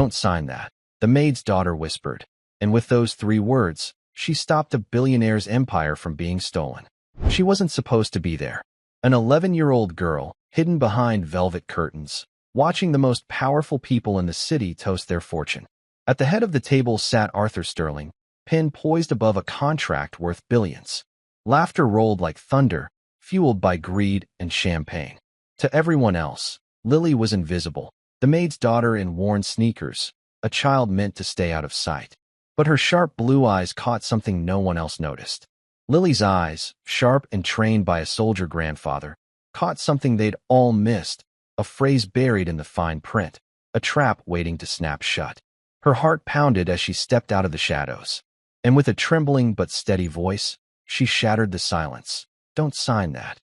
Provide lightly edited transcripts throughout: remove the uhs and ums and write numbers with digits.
"Don't sign that," the maid's daughter whispered. And with those 3 words, she stopped a billionaire's empire from being stolen. She wasn't supposed to be there. An 11-year-old girl, hidden behind velvet curtains, watching the most powerful people in the city toast their fortune. At the head of the table sat Arthur Sterling, pen poised above a contract worth billions. Laughter rolled like thunder, fueled by greed and champagne. To everyone else, Lily was invisible, the maid's daughter in worn sneakers, a child meant to stay out of sight. But her sharp blue eyes caught something no one else noticed. Lily's eyes, sharp and trained by a soldier grandfather, caught something they'd all missed, a phrase buried in the fine print, a trap waiting to snap shut. Her heart pounded as she stepped out of the shadows. And with a trembling but steady voice, she shattered the silence. "Don't sign that."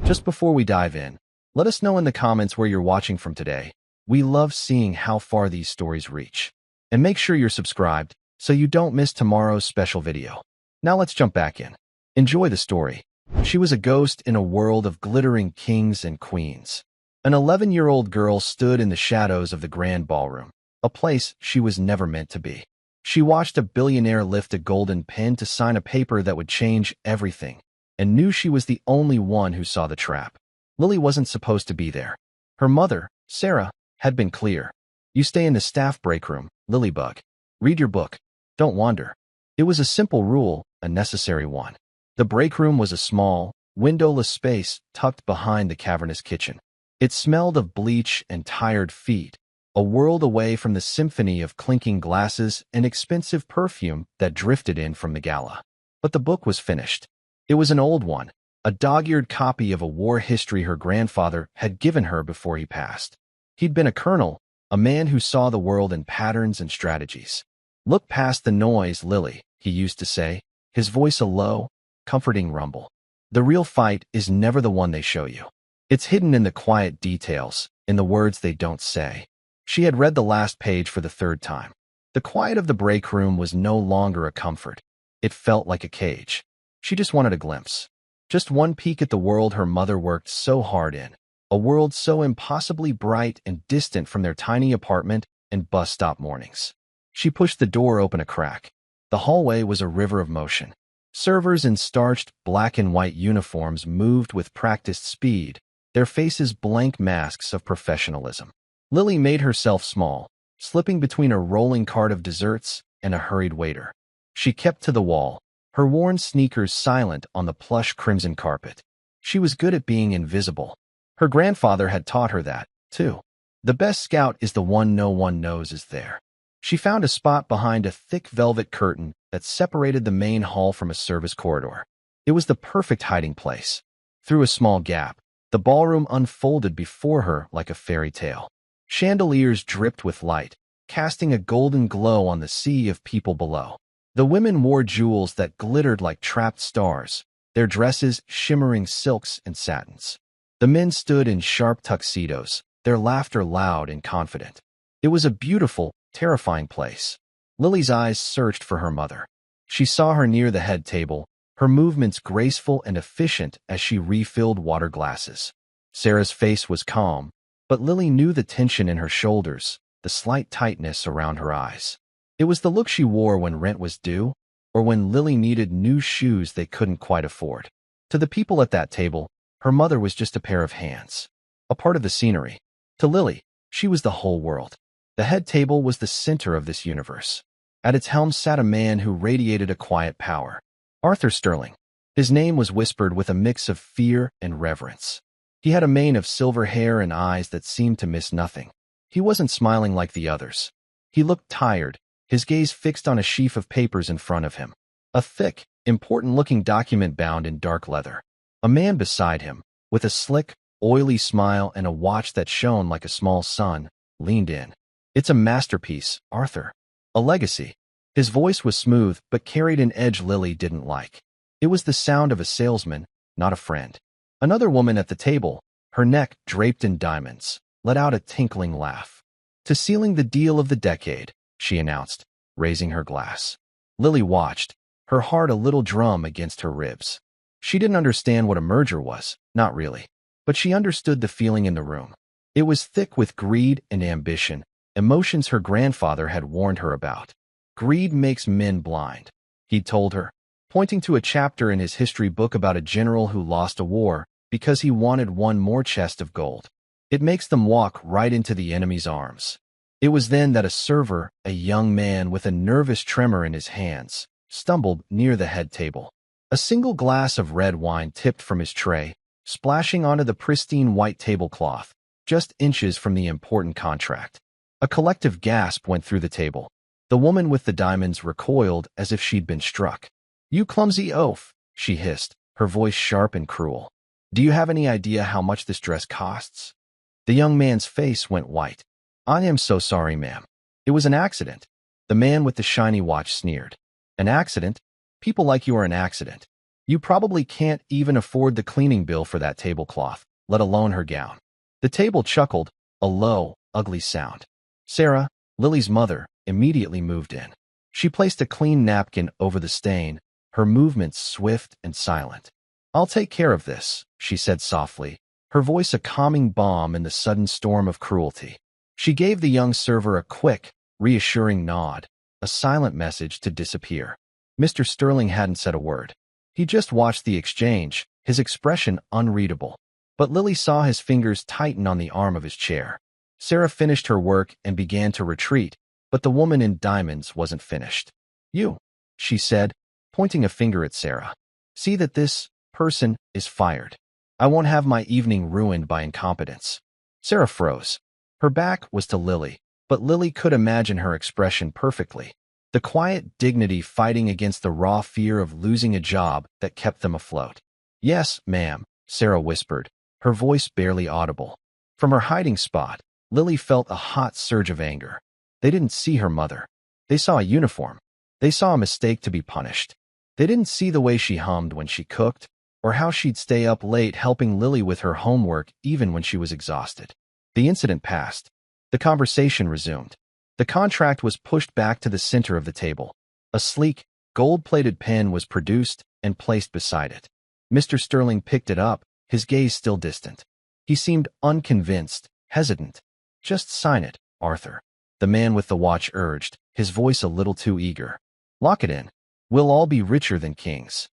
Just before we dive in, let us know in the comments where you're watching from today. We love seeing how far these stories reach. And make sure you're subscribed so you don't miss tomorrow's special video. Now let's jump back in. Enjoy the story. She was a ghost in a world of glittering kings and queens. An 11-year-old girl stood in the shadows of the grand ballroom, a place she was never meant to be. She watched a billionaire lift a golden pen to sign a paper that would change everything, and knew she was the only one who saw the trap. Lily wasn't supposed to be there. Her mother, Sarah, had been clear. "You stay in the staff break room, Lilybug. Read your book. Don't wander." It was a simple rule, a necessary one. The break room was a small, windowless space tucked behind the cavernous kitchen. It smelled of bleach and tired feet, a world away from the symphony of clinking glasses and expensive perfume that drifted in from the gala. But the book was finished. It was an old one, a dog-eared copy of a war history her grandfather had given her before he passed. He'd been a colonel, a man who saw the world in patterns and strategies. "Look past the noise, Lily," he used to say, his voice a low, comforting rumble. "The real fight is never the one they show you. It's hidden in the quiet details, in the words they don't say." She had read the last page for the 3rd time. The quiet of the break room was no longer a comfort. It felt like a cage. She just wanted a glimpse. Just one peek at the world her mother worked so hard in. A world so impossibly bright and distant from their tiny apartment and bus stop mornings. She pushed the door open a crack. The hallway was a river of motion. Servers in starched black and white uniforms moved with practiced speed, their faces blank masks of professionalism. Lily made herself small, slipping between a rolling cart of desserts and a hurried waiter. She kept to the wall, her worn sneakers silent on the plush crimson carpet. She was good at being invisible. Her grandfather had taught her that, too. The best scout is the one no one knows is there. She found a spot behind a thick velvet curtain that separated the main hall from a service corridor. It was the perfect hiding place. Through a small gap, the ballroom unfolded before her like a fairy tale. Chandeliers dripped with light, casting a golden glow on the sea of people below. The women wore jewels that glittered like trapped stars, their dresses shimmering silks and satins. The men stood in sharp tuxedos, their laughter loud and confident. It was a beautiful, terrifying place. Lily's eyes searched for her mother. She saw her near the head table, her movements graceful and efficient as she refilled water glasses. Sarah's face was calm, but Lily knew the tension in her shoulders, the slight tightness around her eyes. It was the look she wore when rent was due, or when Lily needed new shoes they couldn't quite afford. To the people at that table, her mother was just a pair of hands, a part of the scenery. To Lily, she was the whole world. The head table was the center of this universe. At its helm sat a man who radiated a quiet power. Arthur Sterling. His name was whispered with a mix of fear and reverence. He had a mane of silver hair and eyes that seemed to miss nothing. He wasn't smiling like the others. He looked tired, his gaze fixed on a sheaf of papers in front of him. A thick, important-looking document bound in dark leather. A man beside him, with a slick, oily smile and a watch that shone like a small sun, leaned in. "It's a masterpiece, Arthur. A legacy." His voice was smooth but carried an edge Lily didn't like. It was the sound of a salesman, not a friend. Another woman at the table, her neck draped in diamonds, let out a tinkling laugh. "To sealing the deal of the decade," she announced, raising her glass. Lily watched, her heart a little drum against her ribs. She didn't understand what a merger was, not really. But she understood the feeling in the room. It was thick with greed and ambition, emotions her grandfather had warned her about. Greed makes men blind, he'd told her, pointing to a chapter in his history book about a general who lost a war because he wanted one more chest of gold. It makes them walk right into the enemy's arms. It was then that a server, a young man with a nervous tremor in his hands, stumbled near the head table. A single glass of red wine tipped from his tray, splashing onto the pristine white tablecloth, just inches from the important contract. A collective gasp went through the table. The woman with the diamonds recoiled as if she'd been struck. "You clumsy oaf," she hissed, her voice sharp and cruel. "Do you have any idea how much this dress costs?" The young man's face went white. "I am so sorry, ma'am. It was an accident." The man with the shiny watch sneered. "An accident? People like you are an accident. You probably can't even afford the cleaning bill for that tablecloth, let alone her gown." The table chuckled, a low, ugly sound. Sarah, Lily's mother, immediately moved in. She placed a clean napkin over the stain, her movements swift and silent. "I'll take care of this," she said softly, her voice a calming balm in the sudden storm of cruelty. She gave the young server a quick, reassuring nod, a silent message to disappear. Mr. Sterling hadn't said a word. He just watched the exchange, his expression unreadable. But Lily saw his fingers tighten on the arm of his chair. Sarah finished her work and began to retreat, but the woman in diamonds wasn't finished. "You," she said, pointing a finger at Sarah. "See that this person is fired. I won't have my evening ruined by incompetence." Sarah froze. Her back was to Lily, but Lily could imagine her expression perfectly. The quiet dignity fighting against the raw fear of losing a job that kept them afloat. "Yes, ma'am," Sarah whispered, her voice barely audible. From her hiding spot, Lily felt a hot surge of anger. They didn't see her mother. They saw a uniform. They saw a mistake to be punished. They didn't see the way she hummed when she cooked, or how she'd stay up late helping Lily with her homework even when she was exhausted. The incident passed. The conversation resumed. The contract was pushed back to the center of the table. A sleek, gold-plated pen was produced and placed beside it. Mr. Sterling picked it up, his gaze still distant. He seemed unconvinced, hesitant. "Just sign it, Arthur," the man with the watch urged, his voice a little too eager. "Lock it in. We'll all be richer than kings."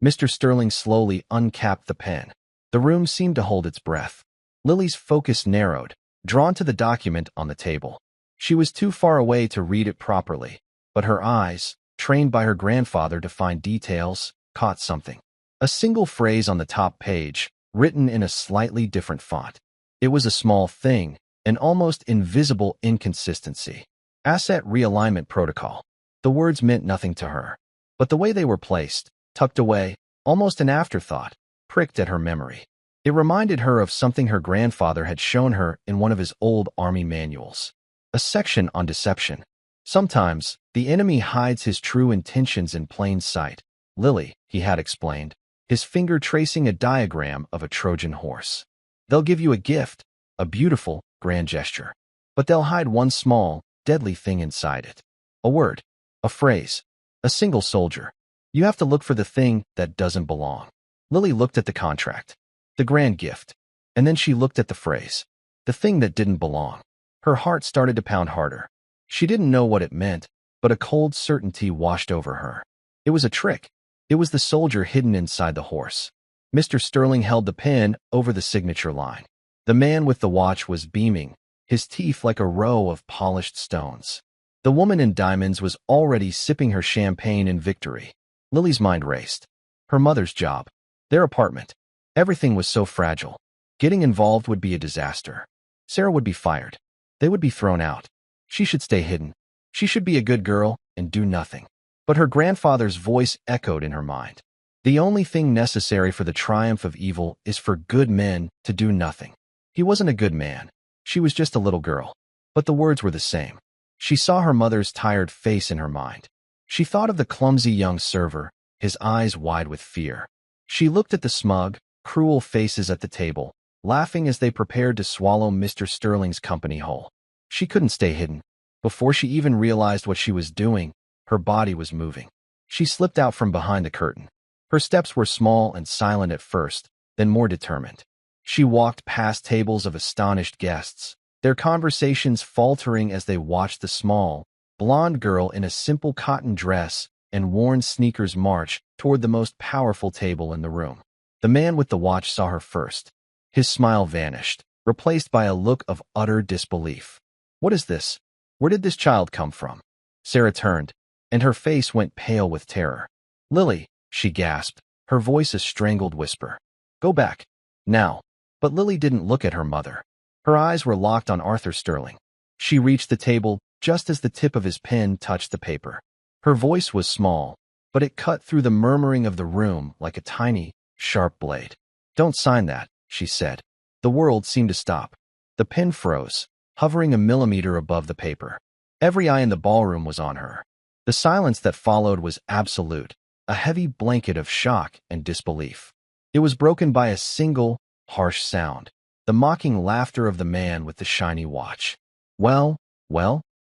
Mr. Sterling slowly uncapped the pen. The room seemed to hold its breath. Lily's focus narrowed, drawn to the document on the table. She was too far away to read it properly, but her eyes, trained by her grandfather to find details, caught something. A single phrase on the top page, written in a slightly different font. It was a small thing, an almost invisible inconsistency. Asset realignment protocol. The words meant nothing to her, but the way they were placed, tucked away, almost an afterthought, pricked at her memory. It reminded her of something her grandfather had shown her in one of his old army manuals. A section on deception. Sometimes, the enemy hides his true intentions in plain sight. "Lily," he had explained, his finger tracing a diagram of a Trojan horse. "They'll give you a gift, a beautiful, grand gesture. But they'll hide one small, deadly thing inside it. A word, a phrase, a single soldier. You have to look for the thing that doesn't belong." Lily looked at the contract, the grand gift, and then she looked at the phrase, the thing that didn't belong. Her heart started to pound harder. She didn't know what it meant, but a cold certainty washed over her. It was a trick. It was the soldier hidden inside the horse. Mr. Sterling held the pen over the signature line. The man with the watch was beaming, his teeth like a row of polished stones. The woman in diamonds was already sipping her champagne in victory. Lily's mind raced. Her mother's job, their apartment. Everything was so fragile. Getting involved would be a disaster. Sarah would be fired. They would be thrown out. She should stay hidden. She should be a good girl and do nothing. But her grandfather's voice echoed in her mind. The only thing necessary for the triumph of evil is for good men to do nothing. He wasn't a good man. She was just a little girl. But the words were the same. She saw her mother's tired face in her mind. She thought of the clumsy young server, his eyes wide with fear. She looked at the smug, cruel faces at the table, laughing as they prepared to swallow Mr. Sterling's company whole. She couldn't stay hidden. Before she even realized what she was doing, her body was moving. She slipped out from behind the curtain. Her steps were small and silent at first, then more determined. She walked past tables of astonished guests, their conversations faltering as they watched the small, blonde girl in a simple cotton dress and worn sneakers march toward the most powerful table in the room. The man with the watch saw her first. His smile vanished, replaced by a look of utter disbelief. What is this? Where did this child come from? Sarah turned, and her face went pale with terror. Lily, she gasped, her voice a strangled whisper. Go back. Now. But Lily didn't look at her mother. Her eyes were locked on Arthur Sterling. She reached the table just as the tip of his pen touched the paper. Her voice was small, but it cut through the murmuring of the room like a tiny, sharp blade. Don't sign that, she said. The world seemed to stop. The pen froze, hovering a millimeter above the paper. Every eye in the ballroom was on her. The silence that followed was absolute, a heavy blanket of shock and disbelief. It was broken by a single, harsh sound, the mocking laughter of the man with the shiny watch. Well,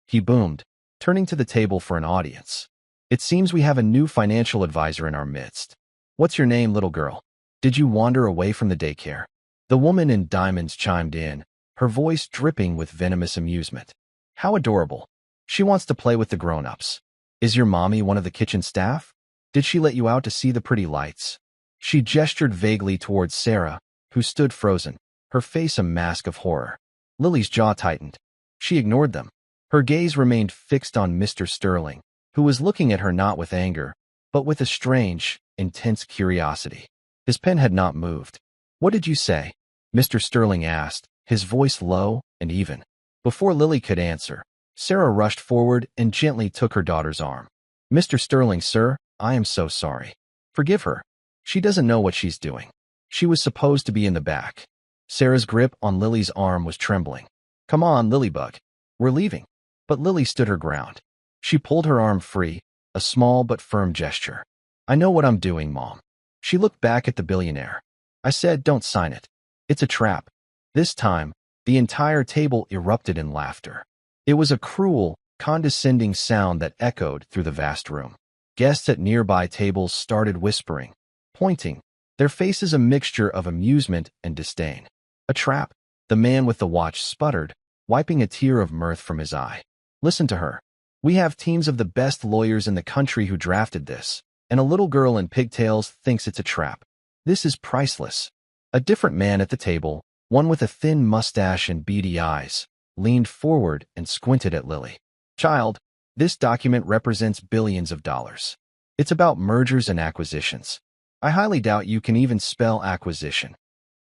he boomed, turning to the table for an audience. It seems we have a new financial advisor in our midst. What's your name, little girl? Did you wander away from the daycare? The woman in diamonds chimed in, her voice dripping with venomous amusement. How adorable. She wants to play with the grown-ups. Is your mommy one of the kitchen staff? Did she let you out to see the pretty lights? She gestured vaguely towards Sarah, who stood frozen, her face a mask of horror. Lily's jaw tightened. She ignored them. Her gaze remained fixed on Mr. Sterling, who was looking at her not with anger, but with a strange, intense curiosity. His pen had not moved. What did you say? Mr. Sterling asked, his voice low and even. Before Lily could answer, Sarah rushed forward and gently took her daughter's arm. Mr. Sterling, sir, I am so sorry. Forgive her. She doesn't know what she's doing. She was supposed to be in the back. Sarah's grip on Lily's arm was trembling. Come on, Lilybug. We're leaving. But Lily stood her ground. She pulled her arm free, a small but firm gesture. I know what I'm doing, Mom. She looked back at the billionaire. I said, don't sign it. It's a trap. This time, the entire table erupted in laughter. It was a cruel, condescending sound that echoed through the vast room. Guests at nearby tables started whispering, pointing, their faces a mixture of amusement and disdain. A trap, the man with the watch sputtered, wiping a tear of mirth from his eye. Listen to her. We have teams of the best lawyers in the country who drafted this, and a little girl in pigtails thinks it's a trap. This is priceless. A different man at the table, one with a thin mustache and beady eyes, leaned forward and squinted at Lily. Child, this document represents billions of dollars. It's about mergers and acquisitions. I highly doubt you can even spell acquisition.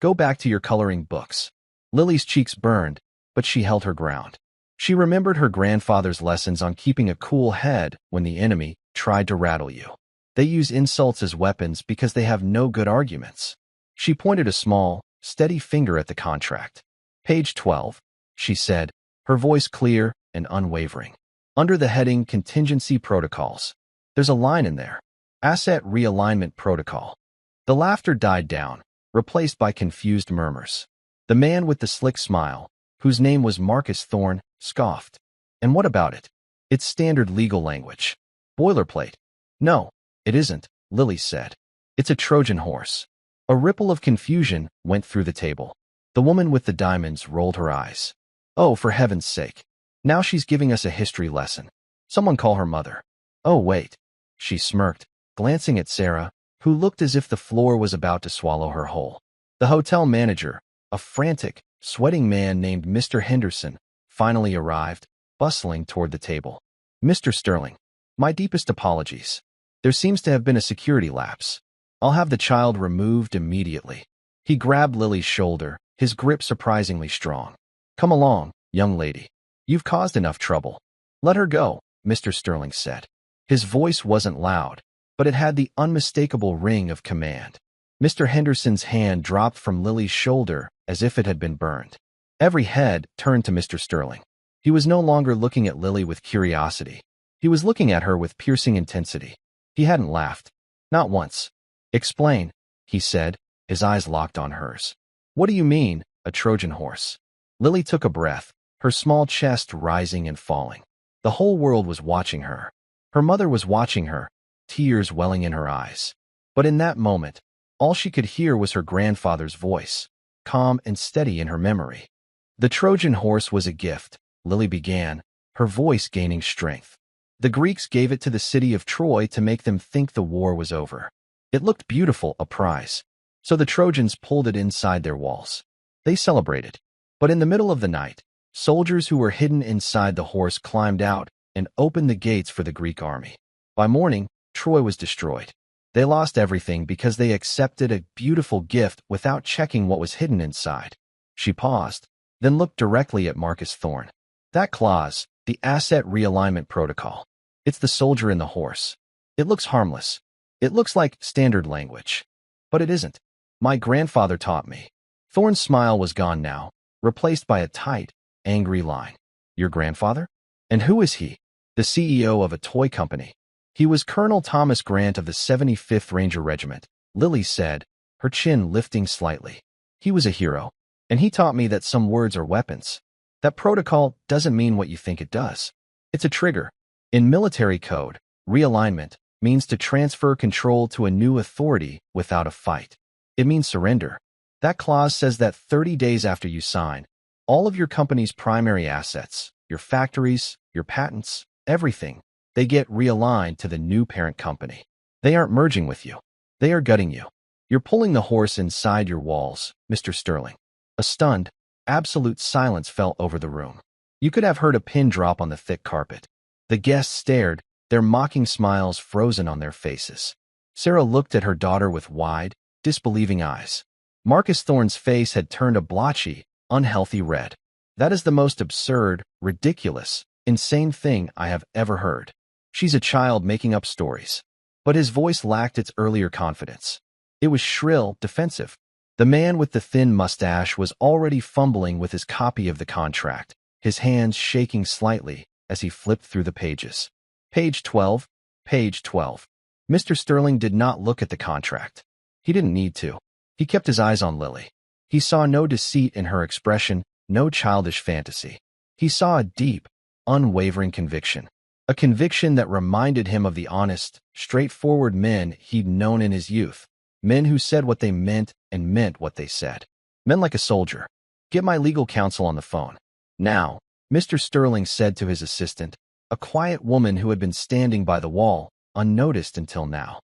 Go back to your coloring books. Lily's cheeks burned, but she held her ground. She remembered her grandfather's lessons on keeping a cool head when the enemy tried to rattle you. They use insults as weapons because they have no good arguments. She pointed a small, steady finger at the contract. Page 12, she said, her voice clear and unwavering. Under the heading Contingency Protocols, there's a line in there. Asset Realignment Protocol. The laughter died down, replaced by confused murmurs. The man with the slick smile, whose name was Marcus Thorne, scoffed. And what about it? It's standard legal language. Boilerplate. No, it isn't, Lily said. It's a Trojan horse. A ripple of confusion went through the table. The woman with the diamonds rolled her eyes. Oh, for heaven's sake. Now she's giving us a history lesson. Someone call her mother. Oh, wait. She smirked, glancing at Sarah, who looked as if the floor was about to swallow her whole. The hotel manager, a frantic, sweating man named Mr. Henderson, finally arrived, bustling toward the table. Mr. Sterling, my deepest apologies. There seems to have been a security lapse. I'll have the child removed immediately. He grabbed Lily's shoulder, his grip surprisingly strong. Come along, young lady. You've caused enough trouble. Let her go, Mr. Sterling said. His voice wasn't loud, but it had the unmistakable ring of command. Mr. Henderson's hand dropped from Lily's shoulder as if it had been burned. Every head turned to Mr. Sterling. He was no longer looking at Lily with curiosity. He was looking at her with piercing intensity. He hadn't laughed. Not once. Explain, he said, his eyes locked on hers. What do you mean, a Trojan horse? Lily took a breath, her small chest rising and falling. The whole world was watching her. Her mother was watching her, tears welling in her eyes. But in that moment, all she could hear was her grandfather's voice, calm and steady in her memory. The Trojan horse was a gift, Lily began, her voice gaining strength. The Greeks gave it to the city of Troy to make them think the war was over. It looked beautiful, a prize. So the Trojans pulled it inside their walls. They celebrated. But in the middle of the night, soldiers who were hidden inside the horse climbed out and opened the gates for the Greek army. By morning, Troy was destroyed. They lost everything because they accepted a beautiful gift without checking what was hidden inside. She paused, then looked directly at Marcus Thorne. That clause, the asset realignment protocol. It's the soldier in the horse. It looks harmless. It looks like standard language. But it isn't. My grandfather taught me. Thorne's smile was gone now, replaced by a tight, angry line. Your grandfather? And who is he? The CEO of a toy company. He was Colonel Thomas Grant of the 75th Ranger Regiment, Lily said, her chin lifting slightly. He was a hero, and he taught me that some words are weapons. That protocol doesn't mean what you think it does. It's a trigger. In military code, realignment means to transfer control to a new authority without a fight. It means surrender. That clause says that 30 days after you sign, all of your company's primary assets, your factories, your patents, everything, they get realigned to the new parent company. They aren't merging with you. They are gutting you. You're pulling the horse inside your walls, Mr. Sterling. A stunned, absolute silence fell over the room. You could have heard a pin drop on the thick carpet. The guests stared, their mocking smiles frozen on their faces. Sarah looked at her daughter with wide, disbelieving eyes. Marcus Thorne's face had turned a blotchy, unhealthy red. That is the most absurd, ridiculous, insane thing I have ever heard. She's a child making up stories. But his voice lacked its earlier confidence. It was shrill, defensive. The man with the thin mustache was already fumbling with his copy of the contract, his hands shaking slightly as he flipped through the pages. Page 12, page 12. Mr. Sterling did not look at the contract. He didn't need to. He kept his eyes on Lily. He saw no deceit in her expression, no childish fantasy. He saw a deep, unwavering conviction. A conviction that reminded him of the honest, straightforward men he'd known in his youth. Men who said what they meant and meant what they said. Men like a soldier. Get my legal counsel on the phone. Now, Mr. Sterling said to his assistant, a quiet woman who had been standing by the wall, unnoticed until now.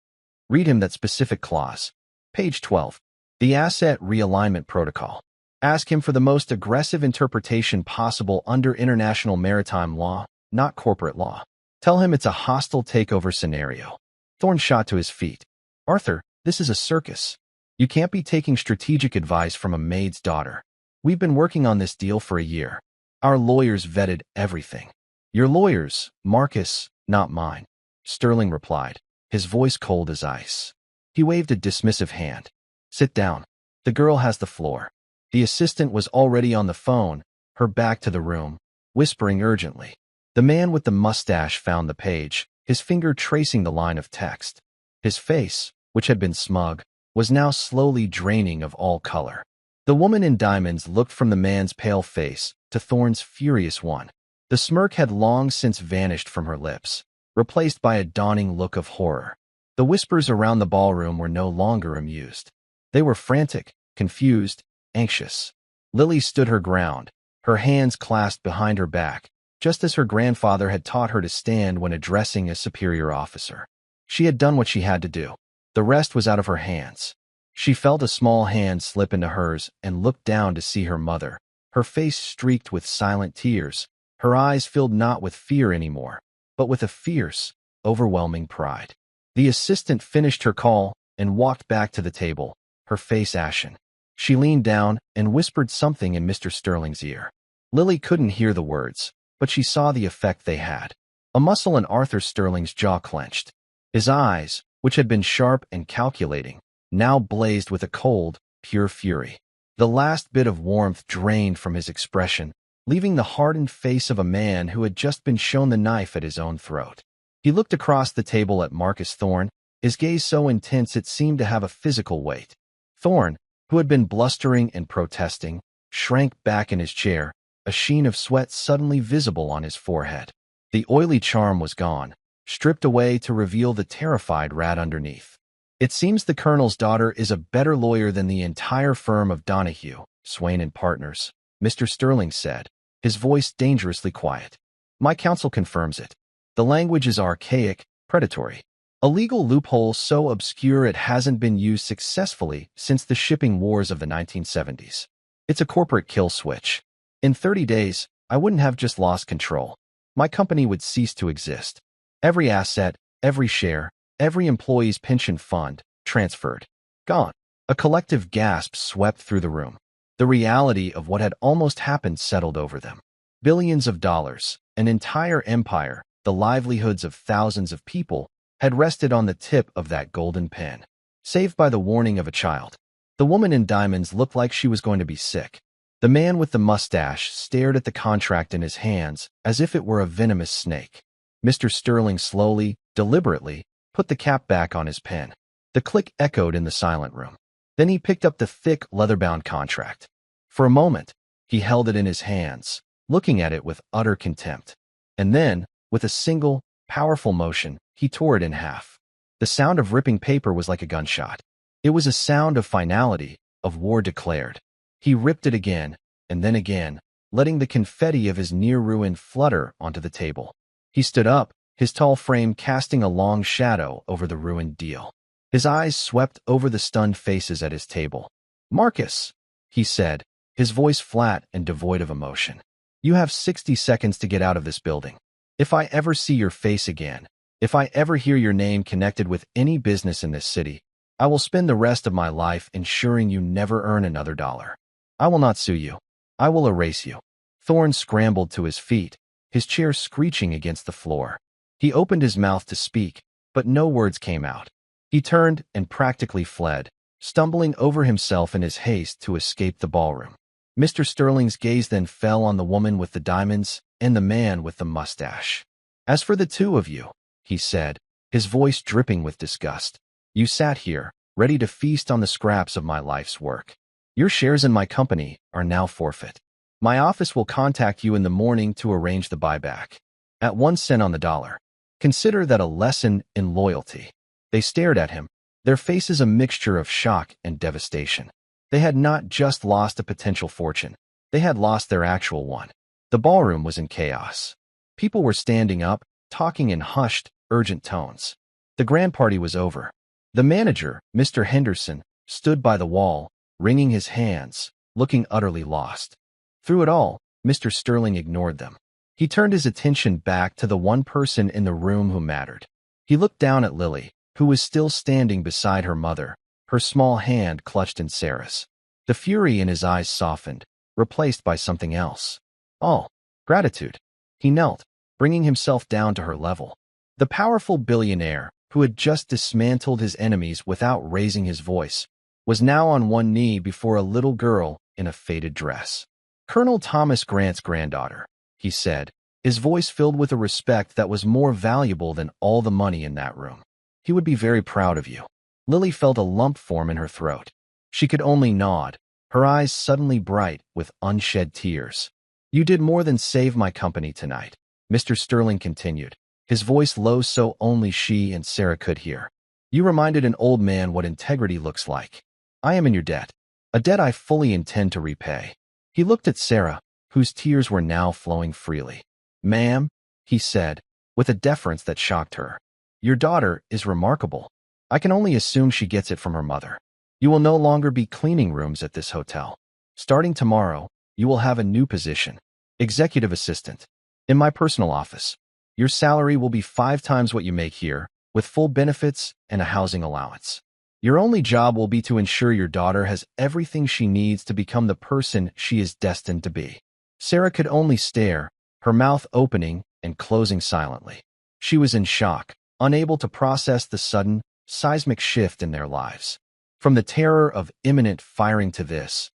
Read him that specific clause. Page 12. The Asset Realignment Protocol. Ask him for the most aggressive interpretation possible under international maritime law, not corporate law. Tell him it's a hostile takeover scenario. Thorne shot to his feet. Arthur, this is a circus. You can't be taking strategic advice from a maid's daughter. We've been working on this deal for a year. Our lawyers vetted everything. Your lawyers, Marcus, not mine, Sterling replied, his voice cold as ice. He waved a dismissive hand. Sit down. The girl has the floor. The assistant was already on the phone, her back to the room, whispering urgently. The man with the mustache found the page, his finger tracing the line of text. His face, which had been smug, was now slowly draining of all color. The woman in diamonds looked from the man's pale face to Thorne's furious one. The smirk had long since vanished from her lips, replaced by a dawning look of horror. The whispers around the ballroom were no longer amused. They were frantic, confused, anxious. Lily stood her ground, her hands clasped behind her back, just as her grandfather had taught her to stand when addressing a superior officer. She had done what she had to do. The rest was out of her hands. She felt a small hand slip into hers and looked down to see her mother, her face streaked with silent tears, her eyes filled not with fear anymore, but with a fierce, overwhelming pride. The assistant finished her call and walked back to the table, her face ashen. She leaned down and whispered something in Mr. Sterling's ear. Lily couldn't hear the words, but she saw the effect they had. A muscle in Arthur Sterling's jaw clenched. His eyes, which had been sharp and calculating, now blazed with a cold, pure fury. The last bit of warmth drained from his expression, leaving the hardened face of a man who had just been shown the knife at his own throat. He looked across the table at Marcus Thorne, his gaze so intense it seemed to have a physical weight. Thorne, who had been blustering and protesting, shrank back in his chair, a sheen of sweat suddenly visible on his forehead. The oily charm was gone, stripped away to reveal the terrified rat underneath. It seems the colonel's daughter is a better lawyer than the entire firm of Donahue, Swain and Partners, Mr. Sterling said, his voice dangerously quiet. My counsel confirms it. The language is archaic, predatory. A legal loophole so obscure it hasn't been used successfully since the shipping wars of the 1970s. It's a corporate kill switch. In 30 days, I wouldn't have just lost control. My company would cease to exist. Every asset, every share, every employee's pension fund, transferred. Gone. A collective gasp swept through the room. The reality of what had almost happened settled over them. Billions of dollars, an entire empire, the livelihoods of thousands of people, had rested on the tip of that golden pen. Saved by the warning of a child. The woman in diamonds looked like she was going to be sick. The man with the mustache stared at the contract in his hands as if it were a venomous snake. Mr. Sterling slowly, deliberately, put the cap back on his pen. The click echoed in the silent room. Then he picked up the thick, leather-bound contract. For a moment, he held it in his hands, looking at it with utter contempt. And then, with a single, powerful motion, he tore it in half. The sound of ripping paper was like a gunshot. It was a sound of finality, of war declared. He ripped it again, and then again, letting the confetti of his near ruin flutter onto the table. He stood up, his tall frame casting a long shadow over the ruined deal. His eyes swept over the stunned faces at his table. Marcus, he said, his voice flat and devoid of emotion. You have 60 seconds to get out of this building. If I ever see your face again, if I ever hear your name connected with any business in this city, I will spend the rest of my life ensuring you never earn another dollar. I will not sue you. I will erase you. Thorne scrambled to his feet, his chair screeching against the floor. He opened his mouth to speak, but no words came out. He turned and practically fled, stumbling over himself in his haste to escape the ballroom. Mr. Sterling's gaze then fell on the woman with the diamonds and the man with the mustache. As for the two of you, he said, his voice dripping with disgust, you sat here, ready to feast on the scraps of my life's work. Your shares in my company are now forfeit. My office will contact you in the morning to arrange the buyback. At 1 cent on the dollar. Consider that a lesson in loyalty. They stared at him, their faces a mixture of shock and devastation. They had not just lost a potential fortune. They had lost their actual one. The ballroom was in chaos. People were standing up, talking in hushed, urgent tones. The grand party was over. The manager, Mr. Henderson, stood by the wall, wringing his hands, looking utterly lost. Through it all, Mr. Sterling ignored them. He turned his attention back to the one person in the room who mattered. He looked down at Lily, who was still standing beside her mother, her small hand clutched in Sarah's. The fury in his eyes softened, replaced by something else. Oh, gratitude. He knelt, bringing himself down to her level. The powerful billionaire, who had just dismantled his enemies without raising his voice, was now on one knee before a little girl in a faded dress. Colonel Thomas Grant's granddaughter, he said, his voice filled with a respect that was more valuable than all the money in that room. He would be very proud of you. Lily felt a lump form in her throat. She could only nod, her eyes suddenly bright with unshed tears. You did more than save my company tonight, Mr. Sterling continued, his voice low so only she and Sarah could hear. You reminded an old man what integrity looks like. I am in your debt, a debt I fully intend to repay. He looked at Sarah, whose tears were now flowing freely. Ma'am, he said, with a deference that shocked her. Your daughter is remarkable. I can only assume she gets it from her mother. You will no longer be cleaning rooms at this hotel. Starting tomorrow, you will have a new position, executive assistant, in my personal office. Your salary will be 5 times what you make here, with full benefits and a housing allowance. Your only job will be to ensure your daughter has everything she needs to become the person she is destined to be. Sarah could only stare, her mouth opening and closing silently. She was in shock, unable to process the sudden, seismic shift in their lives. From the terror of imminent firing to this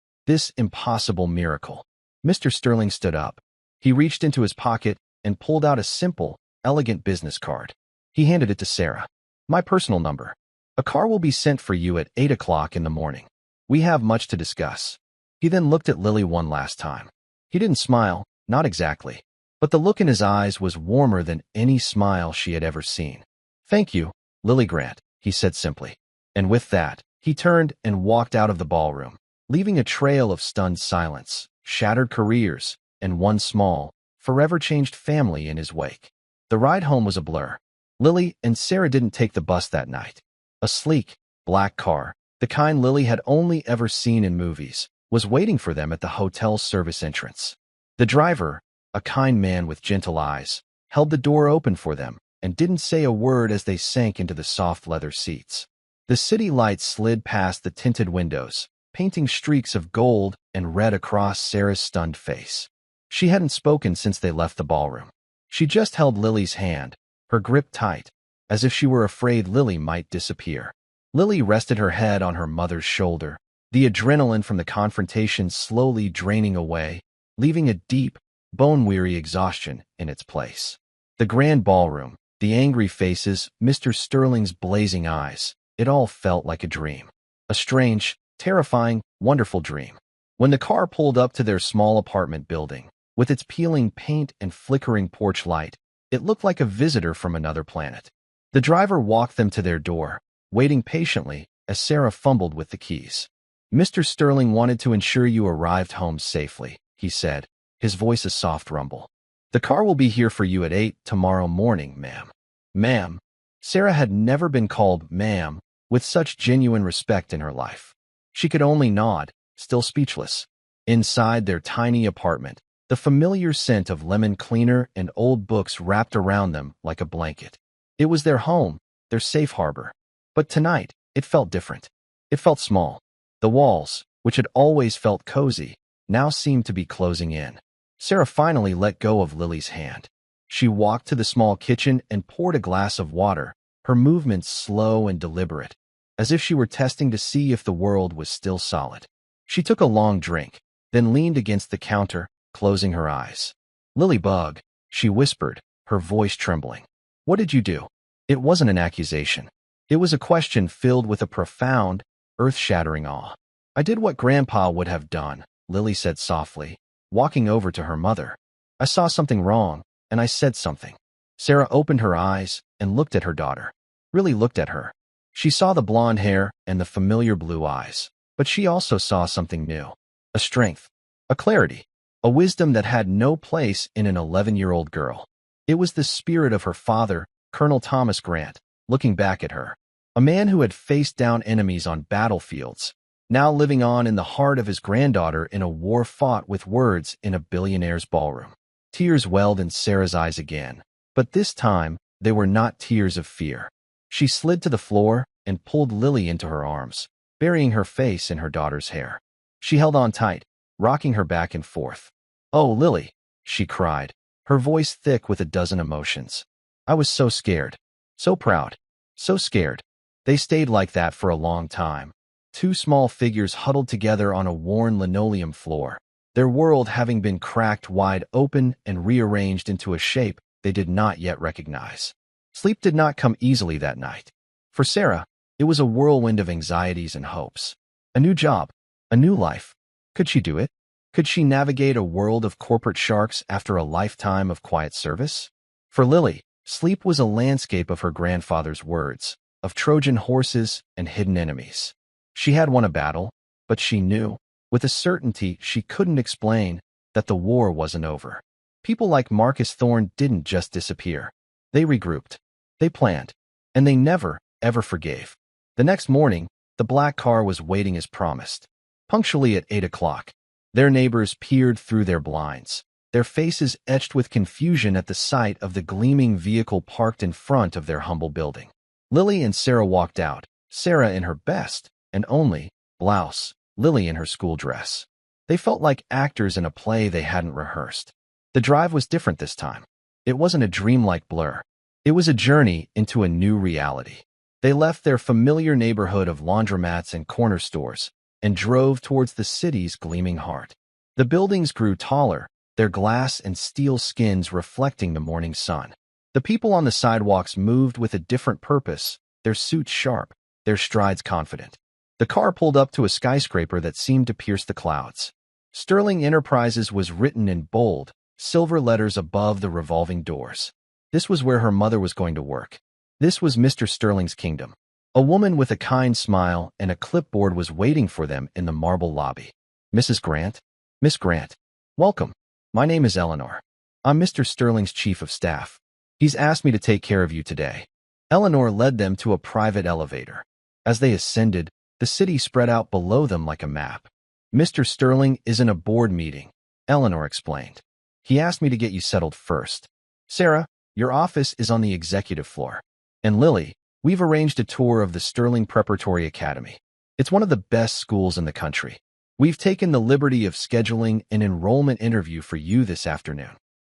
impossible miracle. Mr. Sterling stood up. He reached into his pocket and pulled out a simple, elegant business card. He handed it to Sarah. My personal number. A car will be sent for you at 8 o'clock in the morning. We have much to discuss. He then looked at Lily one last time. He didn't smile, not exactly, but the look in his eyes was warmer than any smile she had ever seen. Thank you, Lily Grant, he said simply. And with that, he turned and walked out of the ballroom, leaving a trail of stunned silence, shattered careers, and one small, forever changed family in his wake. The ride home was a blur. Lily and Sarah didn't take the bus that night. A sleek, black car, the kind Lily had only ever seen in movies, was waiting for them at the hotel's service entrance. The driver, a kind man with gentle eyes, held the door open for them and didn't say a word as they sank into the soft leather seats. The city lights slid past the tinted windows, painting streaks of gold and red across Sarah's stunned face. She hadn't spoken since they left the ballroom. She just held Lily's hand, her grip tight, as if she were afraid Lily might disappear. Lily rested her head on her mother's shoulder, the adrenaline from the confrontation slowly draining away, leaving a deep, bone-weary exhaustion in its place. The grand ballroom, the angry faces, Mr. Sterling's blazing eyes, it all felt like a dream. A strange, terrifying, wonderful dream. When the car pulled up to their small apartment building, with its peeling paint and flickering porch light, it looked like a visitor from another planet. The driver walked them to their door, waiting patiently as Sarah fumbled with the keys. "Mr. Sterling wanted to ensure you arrived home safely," he said, his voice a soft rumble. "The car will be here for you at 8 tomorrow morning, ma'am." Ma'am. Sarah had never been called ma'am with such genuine respect in her life. She could only nod, still speechless. Inside their tiny apartment, the familiar scent of lemon cleaner and old books wrapped around them like a blanket. It was their home, their safe harbor. But tonight, it felt different. It felt small. The walls, which had always felt cozy, now seemed to be closing in. Sarah finally let go of Lily's hand. She walked to the small kitchen and poured a glass of water, her movements slow and deliberate, as if she were testing to see if the world was still solid. She took a long drink, then leaned against the counter, closing her eyes. "Lily Bug," she whispered, her voice trembling. "What did you do?" It wasn't an accusation. It was a question filled with a profound, earth-shattering awe. "I did what Grandpa would have done," Lily said softly, walking over to her mother. "I saw something wrong, and I said something." Sarah opened her eyes and looked at her daughter. Really looked at her. She saw the blonde hair and the familiar blue eyes, but she also saw something new. A strength, a clarity, a wisdom that had no place in an 11-year-old girl. It was the spirit of her father, Colonel Thomas Grant, looking back at her. A man who had faced down enemies on battlefields, now living on in the heart of his granddaughter in a war fought with words in a billionaire's ballroom. Tears welled in Sarah's eyes again, but this time they were not tears of fear. She slid to the floor and pulled Lily into her arms, burying her face in her daughter's hair. She held on tight, rocking her back and forth. "Oh, Lily," she cried, her voice thick with a dozen emotions. "I was so scared, so proud, so scared." They stayed like that for a long time, two small figures huddled together on a worn linoleum floor, their world having been cracked wide open and rearranged into a shape they did not yet recognize. Sleep did not come easily that night. For Sarah, it was a whirlwind of anxieties and hopes. A new job, a new life. Could she do it? Could she navigate a world of corporate sharks after a lifetime of quiet service? For Lily, sleep was a landscape of her grandfather's words, of Trojan horses and hidden enemies. She had won a battle, but she knew, with a certainty she couldn't explain, that the war wasn't over. People like Marcus Thorne didn't just disappear. They regrouped. They planned. And they never, ever forgave. The next morning, the black car was waiting as promised. Punctually at 8 o'clock, their neighbors peered through their blinds, their faces etched with confusion at the sight of the gleaming vehicle parked in front of their humble building. Lily and Sarah walked out, Sarah in her best, and only, blouse, Lily in her school dress. They felt like actors in a play they hadn't rehearsed. The drive was different this time. It wasn't a dreamlike blur. It was a journey into a new reality. They left their familiar neighborhood of laundromats and corner stores and drove towards the city's gleaming heart. The buildings grew taller, their glass and steel skins reflecting the morning sun. The people on the sidewalks moved with a different purpose, their suits sharp, their strides confident. The car pulled up to a skyscraper that seemed to pierce the clouds. Sterling Enterprises was written in bold, silver letters above the revolving doors. This was where her mother was going to work. This was Mr. Sterling's kingdom. A woman with a kind smile and a clipboard was waiting for them in the marble lobby. "Mrs. Grant?" Miss Grant, welcome. My name is Eleanor. I'm Mr. Sterling's chief of staff. He's asked me to take care of you today. Eleanor led them to a private elevator. As they ascended, the city spread out below them like a map. Mr. Sterling is in a board meeting, Eleanor explained. He asked me to get you settled first. Sarah, your office is on the executive floor. And Lily, we've arranged a tour of the Sterling Preparatory Academy. It's one of the best schools in the country. We've taken the liberty of scheduling an enrollment interview for you this afternoon.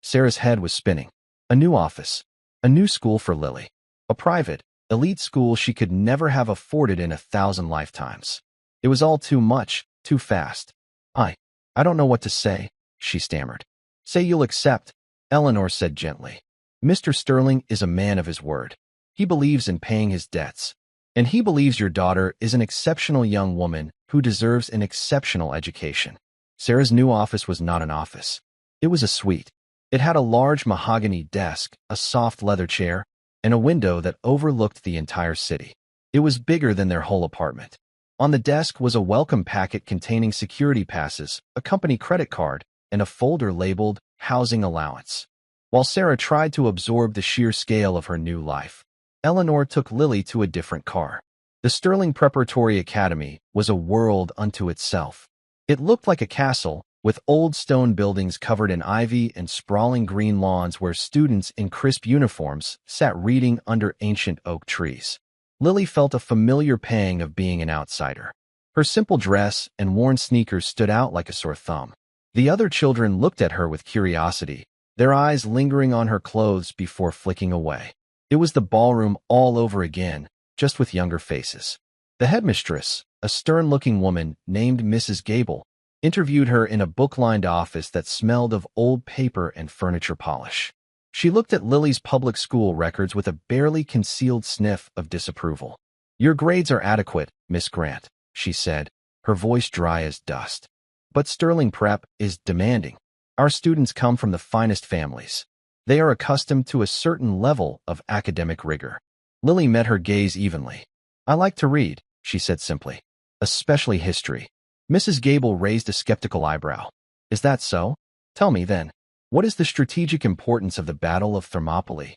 Sarah's head was spinning. A new office. A new school for Lily. A private, elite school she could never have afforded in 1,000 lifetimes. It was all too much, too fast. I don't know what to say, she stammered. Say you'll accept, Eleanor said gently. Mr. Sterling is a man of his word. He believes in paying his debts. And he believes your daughter is an exceptional young woman who deserves an exceptional education. Sarah's new office was not an office. It was a suite. It had a large mahogany desk, a soft leather chair, and a window that overlooked the entire city. It was bigger than their whole apartment. On the desk was a welcome packet containing security passes, a company credit card, and a folder labeled Housing Allowance. While Sarah tried to absorb the sheer scale of her new life, Eleanor took Lily to a different car. The Sterling Preparatory Academy was a world unto itself. It looked like a castle, with old stone buildings covered in ivy and sprawling green lawns where students in crisp uniforms sat reading under ancient oak trees. Lily felt a familiar pang of being an outsider. Her simple dress and worn sneakers stood out like a sore thumb. The other children looked at her with curiosity, their eyes lingering on her clothes before flicking away. It was the ballroom all over again, just with younger faces. The headmistress, a stern-looking woman named Mrs. Gable, interviewed her in a book-lined office that smelled of old paper and furniture polish. She looked at Lily's public school records with a barely concealed sniff of disapproval. Your grades are adequate, Miss Grant, she said, her voice dry as dust. But Sterling Prep is demanding. Our students come from the finest families. They are accustomed to a certain level of academic rigor. Lily met her gaze evenly. I like to read, she said simply. Especially history. Mrs. Gable raised a skeptical eyebrow. Is that so? Tell me then. What is the strategic importance of the Battle of Thermopylae?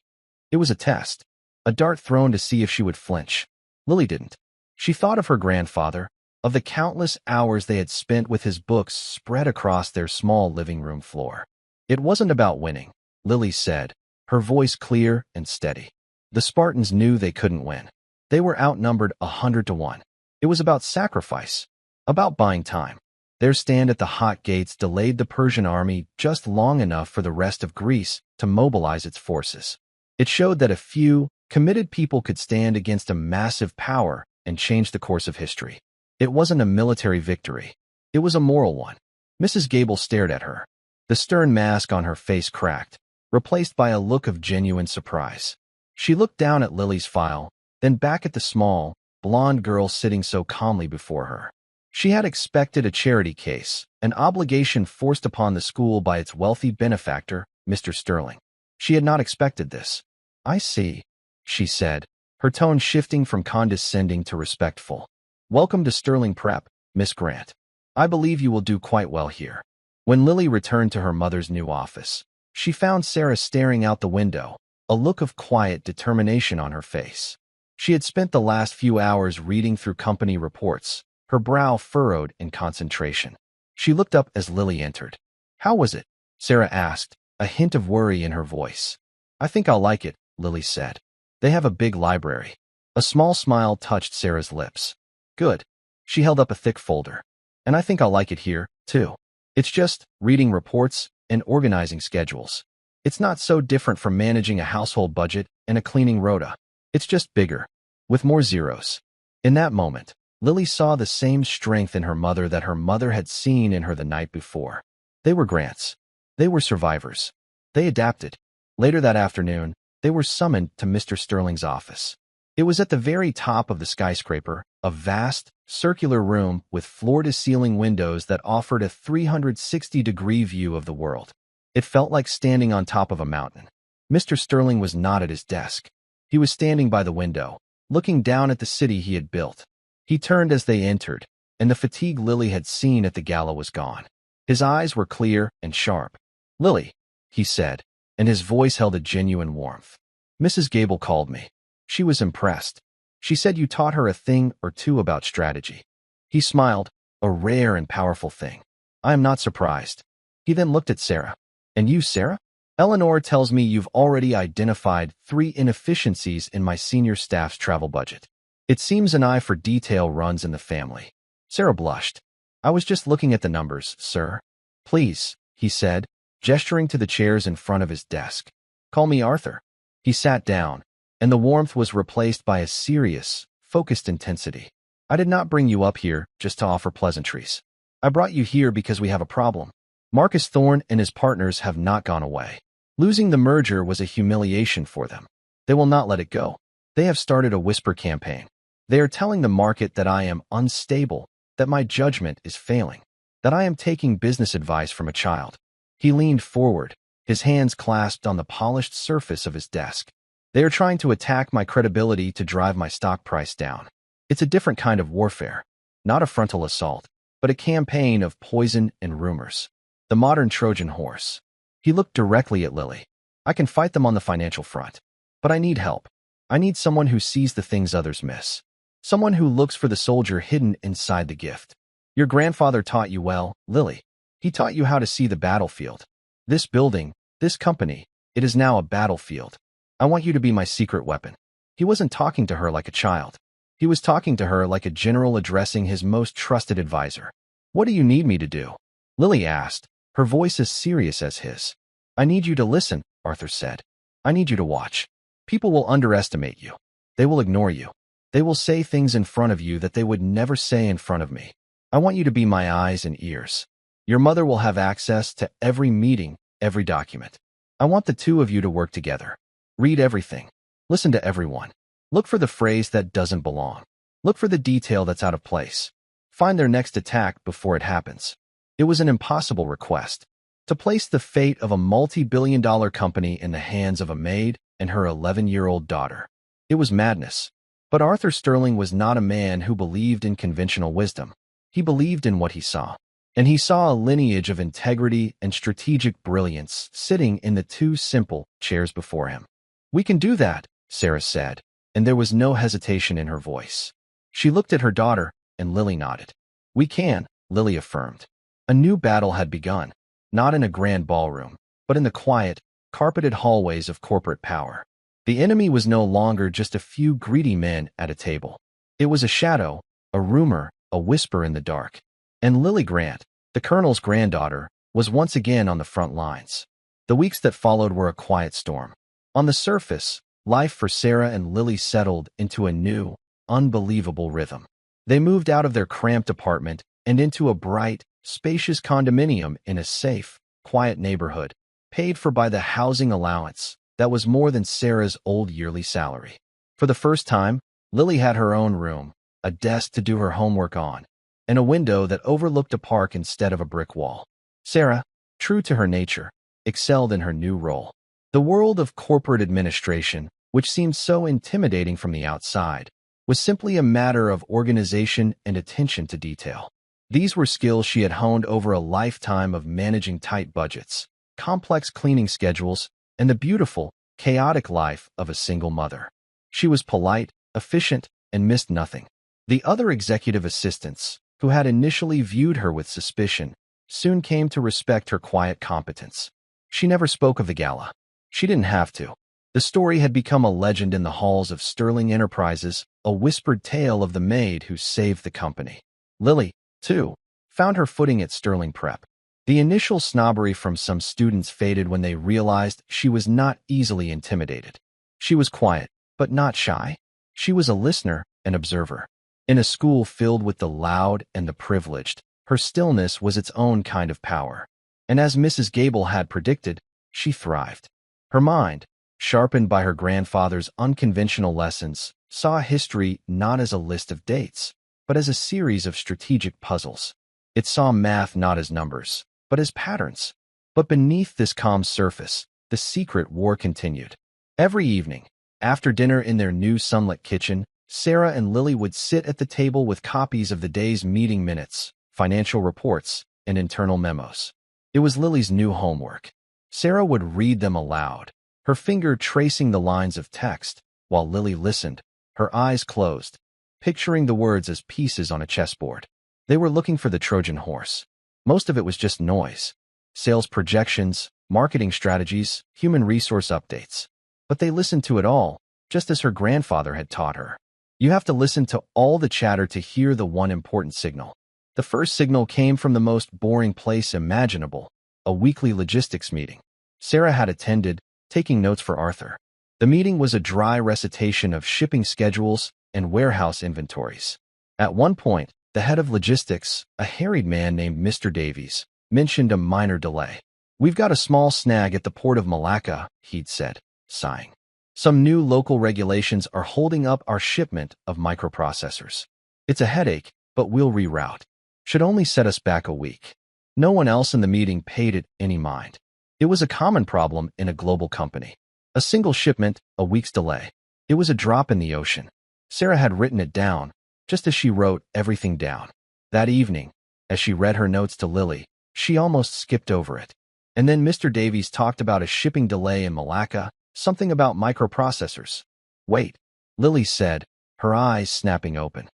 It was a test. A dart thrown to see if she would flinch. Lily didn't. She thought of her grandfather, of the countless hours they had spent with his books spread across their small living room floor. It wasn't about winning, Lily said, her voice clear and steady. The Spartans knew they couldn't win. They were outnumbered 100 to 1. It was about sacrifice, about buying time. Their stand at the hot gates delayed the Persian army just long enough for the rest of Greece to mobilize its forces. It showed that a few, committed people could stand against a massive power and change the course of history. It wasn't a military victory. It was a moral one. Mrs. Gable stared at her. The stern mask on her face cracked, replaced by a look of genuine surprise. She looked down at Lily's file, then back at the small, blonde girl sitting so calmly before her. She had expected a charity case, an obligation forced upon the school by its wealthy benefactor, Mr. Sterling. She had not expected this. I see, she said, her tone shifting from condescending to respectful. Welcome to Sterling Prep, Miss Grant. I believe you will do quite well here. When Lily returned to her mother's new office, she found Sarah staring out the window, a look of quiet determination on her face. She had spent the last few hours reading through company reports, her brow furrowed in concentration. She looked up as Lily entered. How was it? Sarah asked, a hint of worry in her voice. I think I'll like it, Lily said. They have a big library. A small smile touched Sarah's lips. Good. She held up a thick folder. And I think I'll like it here, too. It's just reading reports and organizing schedules. It's not so different from managing a household budget and a cleaning rota. It's just bigger, with more zeros. In that moment, Lily saw the same strength in her mother that her mother had seen in her the night before. They were Grants. They were survivors. They adapted. Later that afternoon, they were summoned to Mr. Sterling's office. It was at the very top of the skyscraper, a vast, circular room with floor-to-ceiling windows that offered a 360-degree view of the world. It felt like standing on top of a mountain. Mr. Sterling was not at his desk. He was standing by the window, looking down at the city he had built. He turned as they entered, and the fatigue Lily had seen at the gala was gone. His eyes were clear and sharp. "Lily," he said, and his voice held a genuine warmth. "Mrs. Gable called me. She was impressed. She said you taught her a thing or two about strategy." He smiled, "A rare and powerful thing. I am not surprised." He then looked at Sarah. "And you, Sarah? Eleanor tells me you've already identified 3 inefficiencies in my senior staff's travel budget. It seems an eye for detail runs in the family." Sarah blushed. "I was just looking at the numbers, sir." "Please," he said, gesturing to the chairs in front of his desk. "Call me Arthur." He sat down, and the warmth was replaced by a serious, focused intensity. "I did not bring you up here just to offer pleasantries. I brought you here because we have a problem. Marcus Thorne and his partners have not gone away. Losing the merger was a humiliation for them. They will not let it go. They have started a whisper campaign. They are telling the market that I am unstable, that my judgment is failing, that I am taking business advice from a child." He leaned forward, his hands clasped on the polished surface of his desk. "They are trying to attack my credibility to drive my stock price down. It's a different kind of warfare, not a frontal assault, but a campaign of poison and rumors. The modern Trojan horse." He looked directly at Lily. "I can fight them on the financial front, but I need help. I need someone who sees the things others miss. Someone who looks for the soldier hidden inside the gift. Your grandfather taught you well, Lily. He taught you how to see the battlefield. This building, this company, it is now a battlefield. I want you to be my secret weapon." He wasn't talking to her like a child. He was talking to her like a general addressing his most trusted advisor. "What do you need me to do?" Lily asked, her voice as serious as his. "I need you to listen," Arthur said. "I need you to watch. People will underestimate you. They will ignore you. They will say things in front of you that they would never say in front of me. I want you to be my eyes and ears. Your mother will have access to every meeting, every document. I want the 2 of you to work together. Read everything. Listen to everyone. Look for the phrase that doesn't belong. Look for the detail that's out of place. Find their next attack before it happens." It was an impossible request. To place the fate of a multi-billion-dollar company in the hands of a maid and her 11-year-old daughter. It was madness. But Arthur Sterling was not a man who believed in conventional wisdom. He believed in what he saw. And he saw a lineage of integrity and strategic brilliance sitting in the 2 simple chairs before him. "We can do that," Sarah said, and there was no hesitation in her voice. She looked at her daughter, and Lily nodded. "We can," Lily affirmed. A new battle had begun, not in a grand ballroom, but in the quiet, carpeted hallways of corporate power. The enemy was no longer just a few greedy men at a table. It was a shadow, a rumor, a whisper in the dark. And Lily Grant, the colonel's granddaughter, was once again on the front lines. The weeks that followed were a quiet storm. On the surface, life for Sarah and Lily settled into a new, unbelievable rhythm. They moved out of their cramped apartment and into a bright, spacious condominium in a safe, quiet neighborhood, paid for by the housing allowance that was more than Sarah's old yearly salary. For the first time, Lily had her own room, a desk to do her homework on, and a window that overlooked a park instead of a brick wall. Sarah, true to her nature, excelled in her new role. The world of corporate administration, which seemed so intimidating from the outside, was simply a matter of organization and attention to detail. These were skills she had honed over a lifetime of managing tight budgets, complex cleaning schedules, and the beautiful, chaotic life of a single mother. She was polite, efficient, and missed nothing. The other executive assistants, who had initially viewed her with suspicion, soon came to respect her quiet competence. She never spoke of the gala. She didn't have to. The story had become a legend in the halls of Sterling Enterprises, a whispered tale of the maid who saved the company. Lily, too, found her footing at Sterling Prep. The initial snobbery from some students faded when they realized she was not easily intimidated. She was quiet, but not shy. She was a listener, an observer. In a school filled with the loud and the privileged, her stillness was its own kind of power. And as Mrs. Gable had predicted, she thrived. Her mind, sharpened by her grandfather's unconventional lessons, saw history not as a list of dates, but as a series of strategic puzzles. It saw math not as numbers, but as patterns. But beneath this calm surface, the secret war continued. Every evening, after dinner in their new sunlit kitchen, Sarah and Lily would sit at the table with copies of the day's meeting minutes, financial reports, and internal memos. It was Lily's new homework. Sarah would read them aloud, her finger tracing the lines of text, while Lily listened, her eyes closed, picturing the words as pieces on a chessboard. They were looking for the Trojan horse. Most of it was just noise. Sales projections, marketing strategies, human resource updates. But they listened to it all, just as her grandfather had taught her. You have to listen to all the chatter to hear the one important signal. The first signal came from the most boring place imaginable, a weekly logistics meeting. Sarah had attended, taking notes for Arthur. The meeting was a dry recitation of shipping schedules and warehouse inventories. At one point, the head of logistics, a harried man named Mr. Davies, mentioned a minor delay. "We've got a small snag at the port of Malacca," he'd said, sighing. "Some new local regulations are holding up our shipment of microprocessors. It's a headache, but we'll reroute. Should only set us back a week." No one else in the meeting paid it any mind. It was a common problem in a global company. A single shipment, a week's delay. It was a drop in the ocean. Sarah had written it down, just as she wrote everything down. That evening, as she read her notes to Lily, she almost skipped over it. And then Mr. Davies talked about a shipping delay in Malacca, something about microprocessors. "Wait," Lily said, her eyes snapping open.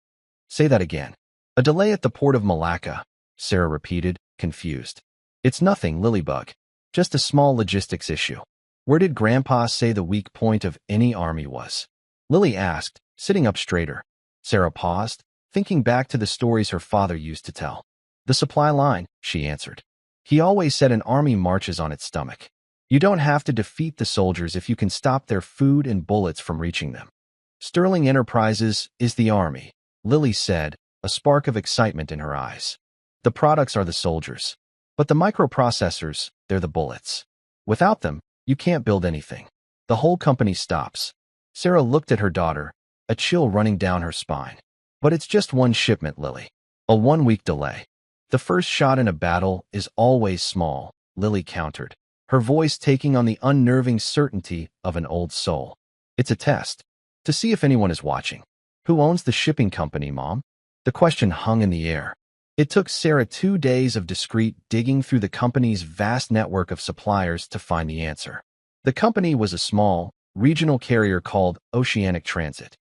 "Say that again." "A delay at the port of Malacca," Sarah repeated, confused. "It's nothing, Lilybug. Just a small logistics issue." "Where did Grandpa say the weak point of any army was?" Lily asked, sitting up straighter. Sarah paused, thinking back to the stories her father used to tell. "The supply line," she answered. "He always said an army marches on its stomach. You don't have to defeat the soldiers if you can stop their food and bullets from reaching them." "Sterling Enterprises is the army," Lily said, a spark of excitement in her eyes. "The products are the soldiers. But the microprocessors, they're the bullets. Without them, you can't build anything. The whole company stops." Sarah looked at her daughter, a chill running down her spine. "But it's just one shipment, Lily. A 1-week delay." "The first shot in a battle is always small," Lily countered, her voice taking on the unnerving certainty of an old soul. "It's a test, to see if anyone is watching." "Who owns the shipping company, Mom?" The question hung in the air. It took Sarah 2 days of discreet digging through the company's vast network of suppliers to find the answer. The company was a small, regional carrier called Oceanic Transit.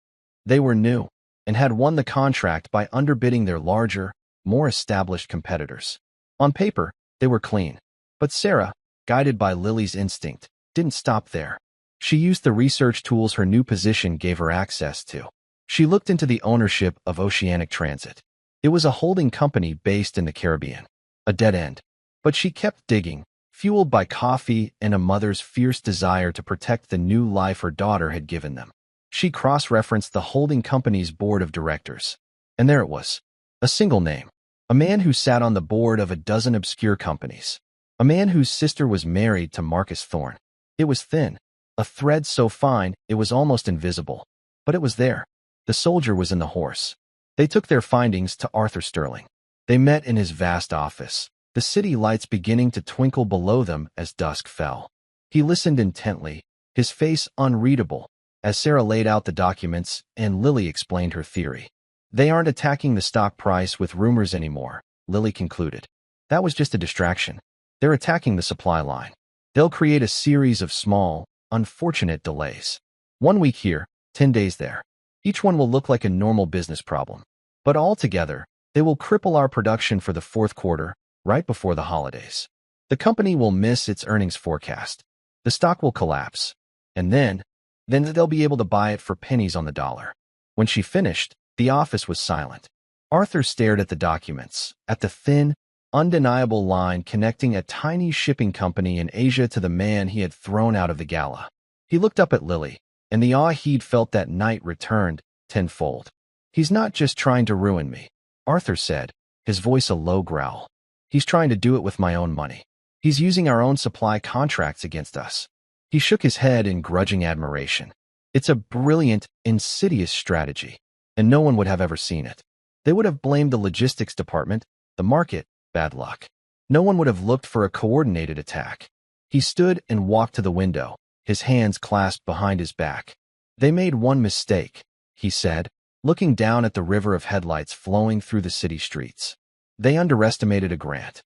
They were new, and had won the contract by underbidding their larger, more established competitors. On paper, they were clean. But Sarah, guided by Lily's instinct, didn't stop there. She used the research tools her new position gave her access to. She looked into the ownership of Oceanic Transit. It was a holding company based in the Caribbean. A dead end. But she kept digging, fueled by coffee and a mother's fierce desire to protect the new life her daughter had given them. She cross-referenced the holding company's board of directors. And there it was. A single name. A man who sat on the board of a dozen obscure companies. A man whose sister was married to Marcus Thorne. It was thin. A thread so fine it was almost invisible. But it was there. The soldier was in the horse. They took their findings to Arthur Sterling. They met in his vast office, the city lights beginning to twinkle below them as dusk fell. He listened intently, his face unreadable, as Sarah laid out the documents and Lily explained her theory. "They aren't attacking the stock price with rumors anymore," Lily concluded. "That was just a distraction. They're attacking the supply line. They'll create a series of small, unfortunate delays. 1 week here, 10 days there. Each one will look like a normal business problem. But altogether, they will cripple our production for the fourth quarter, right before the holidays. The company will miss its earnings forecast. The stock will collapse. And then they'll be able to buy it for pennies on the dollar." When she finished, the office was silent. Arthur stared at the documents, at the thin, undeniable line connecting a tiny shipping company in Asia to the man he had thrown out of the gala. He looked up at Lily, and the awe he'd felt that night returned tenfold. "He's not just trying to ruin me," Arthur said, his voice a low growl. "He's trying to do it with my own money. He's using our own supply contracts against us." He shook his head in grudging admiration. "It's a brilliant, insidious strategy, and no one would have ever seen it. They would have blamed the logistics department, the market, bad luck. No one would have looked for a coordinated attack." He stood and walked to the window, his hands clasped behind his back. "They made one mistake," he said, looking down at the river of headlights flowing through the city streets. "They underestimated a grant.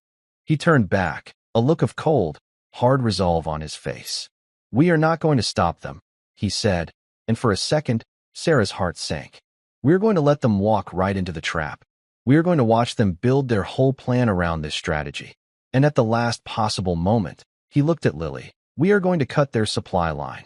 He turned back, a look of cold, hard resolve on his face. "We are not going to stop them," he said, and for a second, Sarah's heart sank. "We're going to let them walk right into the trap. We are going to watch them build their whole plan around this strategy." And at the last possible moment, he looked at Lily. "We are going to cut their supply line."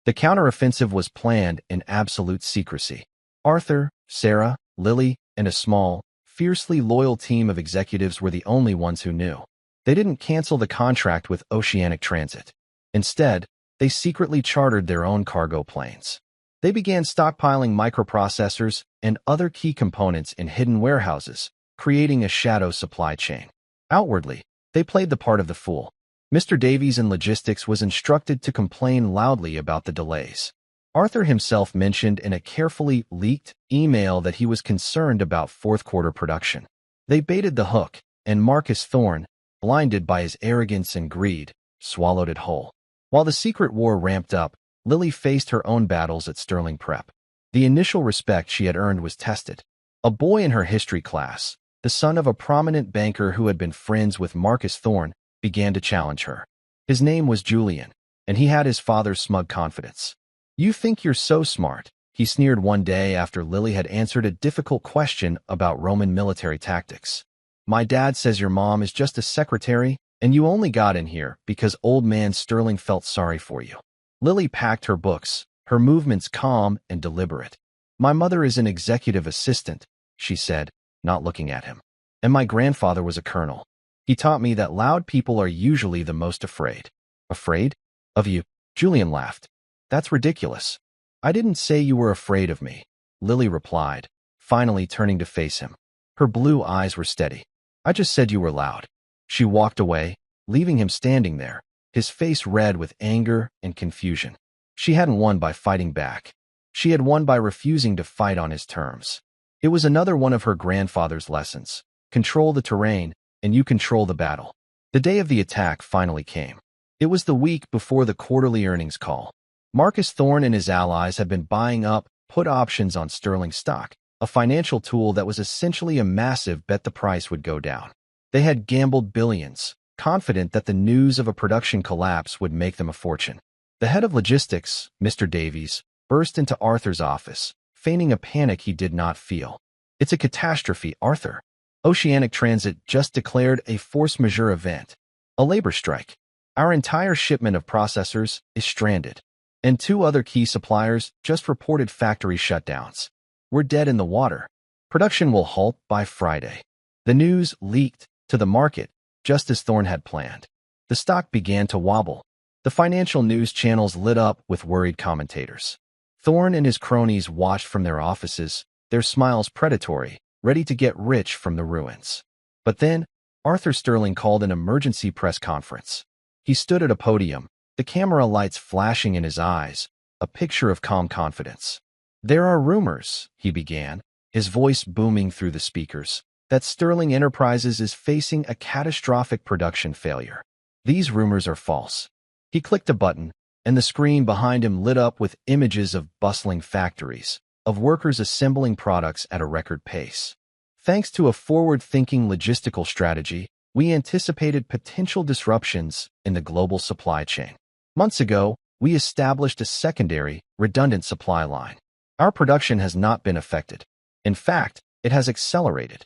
The counteroffensive was planned in absolute secrecy. Arthur, Sarah, Lily, and a small, fiercely loyal team of executives were the only ones who knew. They didn't cancel the contract with Oceanic Transit. Instead, they secretly chartered their own cargo planes. They began stockpiling microprocessors and other key components in hidden warehouses, creating a shadow supply chain. Outwardly, they played the part of the fool. Mr. Davies in logistics was instructed to complain loudly about the delays. Arthur himself mentioned in a carefully leaked email that he was concerned about fourth-quarter production. They baited the hook, and Marcus Thorne, blinded by his arrogance and greed, swallowed it whole. While the secret war ramped up, Lily faced her own battles at Sterling Prep. The initial respect she had earned was tested. A boy in her history class, the son of a prominent banker who had been friends with Marcus Thorne, began to challenge her. His name was Julian, and he had his father's smug confidence. "You think you're so smart," he sneered one day after Lily had answered a difficult question about Roman military tactics. "My dad says your mom is just a secretary, and you only got in here because old man Sterling felt sorry for you." Lily packed her books, her movements calm and deliberate. "My mother is an executive assistant," she said, not looking at him. "And my grandfather was a colonel. He taught me that loud people are usually the most afraid." "Afraid? Of you?" Julian laughed. "That's ridiculous. I didn't say you were afraid of me," Lily replied, finally turning to face him. Her blue eyes were steady. "I just said you were loud." She walked away, leaving him standing there, his face red with anger and confusion. She hadn't won by fighting back. She had won by refusing to fight on his terms. It was another one of her grandfather's lessons. Control the terrain, and you control the battle. The day of the attack finally came. It was the week before the quarterly earnings call. Marcus Thorne and his allies had been buying up put options on Sterling stock, a financial tool that was essentially a massive bet the price would go down. They had gambled billions, confident that the news of a production collapse would make them a fortune. The head of logistics, Mr. Davies, burst into Arthur's office, feigning a panic he did not feel. "It's a catastrophe, Arthur. Oceanic Transit just declared a force majeure event, a labor strike. Our entire shipment of processors is stranded, and 2 other key suppliers just reported factory shutdowns. We're dead in the water. Production will halt by Friday." The news leaked to the market just as Thorne had planned. The stock began to wobble. The financial news channels lit up with worried commentators. Thorne and his cronies watched from their offices, their smiles predatory, ready to get rich from the ruins. But then, Arthur Sterling called an emergency press conference. He stood at a podium, the camera lights flashing in his eyes, a picture of calm confidence. "There are rumors," he began, his voice booming through the speakers, "that Sterling Enterprises is facing a catastrophic production failure. These rumors are false." He clicked a button, and the screen behind him lit up with images of bustling factories, of workers assembling products at a record pace. "Thanks to a forward-thinking logistical strategy, we anticipated potential disruptions in the global supply chain. Months ago, we established a secondary, redundant supply line. Our production has not been affected. In fact, it has accelerated."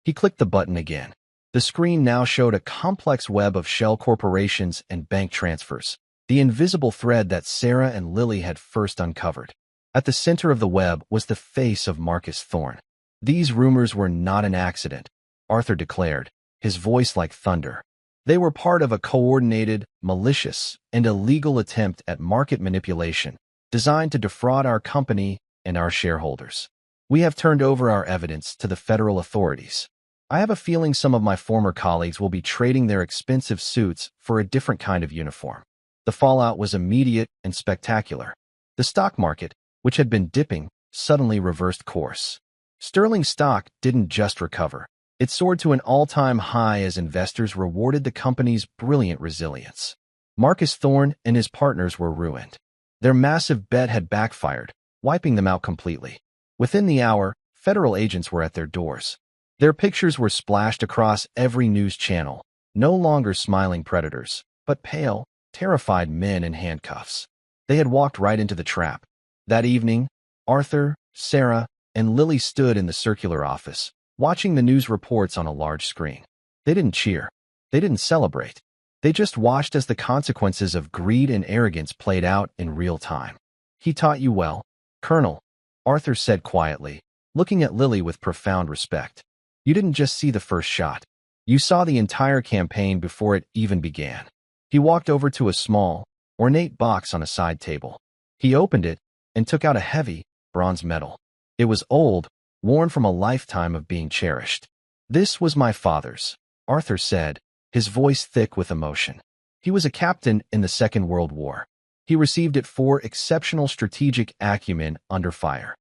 He clicked the button again. The screen now showed a complex web of shell corporations and bank transfers, the invisible thread that Sarah and Lily had first uncovered. At the center of the web was the face of Marcus Thorne. "These rumors were not an accident," Arthur declared, his voice like thunder. "They were part of a coordinated, malicious, and illegal attempt at market manipulation designed to defraud our company and our shareholders. We have turned over our evidence to the federal authorities. I have a feeling some of my former colleagues will be trading their expensive suits for a different kind of uniform." The fallout was immediate and spectacular. The stock market, which had been dipping, suddenly reversed course. Sterling stock didn't just recover. It soared to an all-time high as investors rewarded the company's brilliant resilience. Marcus Thorne and his partners were ruined. Their massive bet had backfired, wiping them out completely. Within the hour, federal agents were at their doors. Their pictures were splashed across every news channel, no longer smiling predators, but pale, terrified men in handcuffs. They had walked right into the trap. That evening, Arthur, Sarah, and Lily stood in the circular office, watching the news reports on a large screen. They didn't cheer. They didn't celebrate. They just watched as the consequences of greed and arrogance played out in real time. "He taught you well, Colonel," Arthur said quietly, looking at Lily with profound respect. "You didn't just see the first shot. You saw the entire campaign before it even began." He walked over to a small, ornate box on a side table. He opened it and took out a heavy, bronze medal. It was old, worn from a lifetime of being cherished. "This was my father's," Arthur said, his voice thick with emotion. "He was a captain in the Second World War. He received it for exceptional strategic acumen under fire.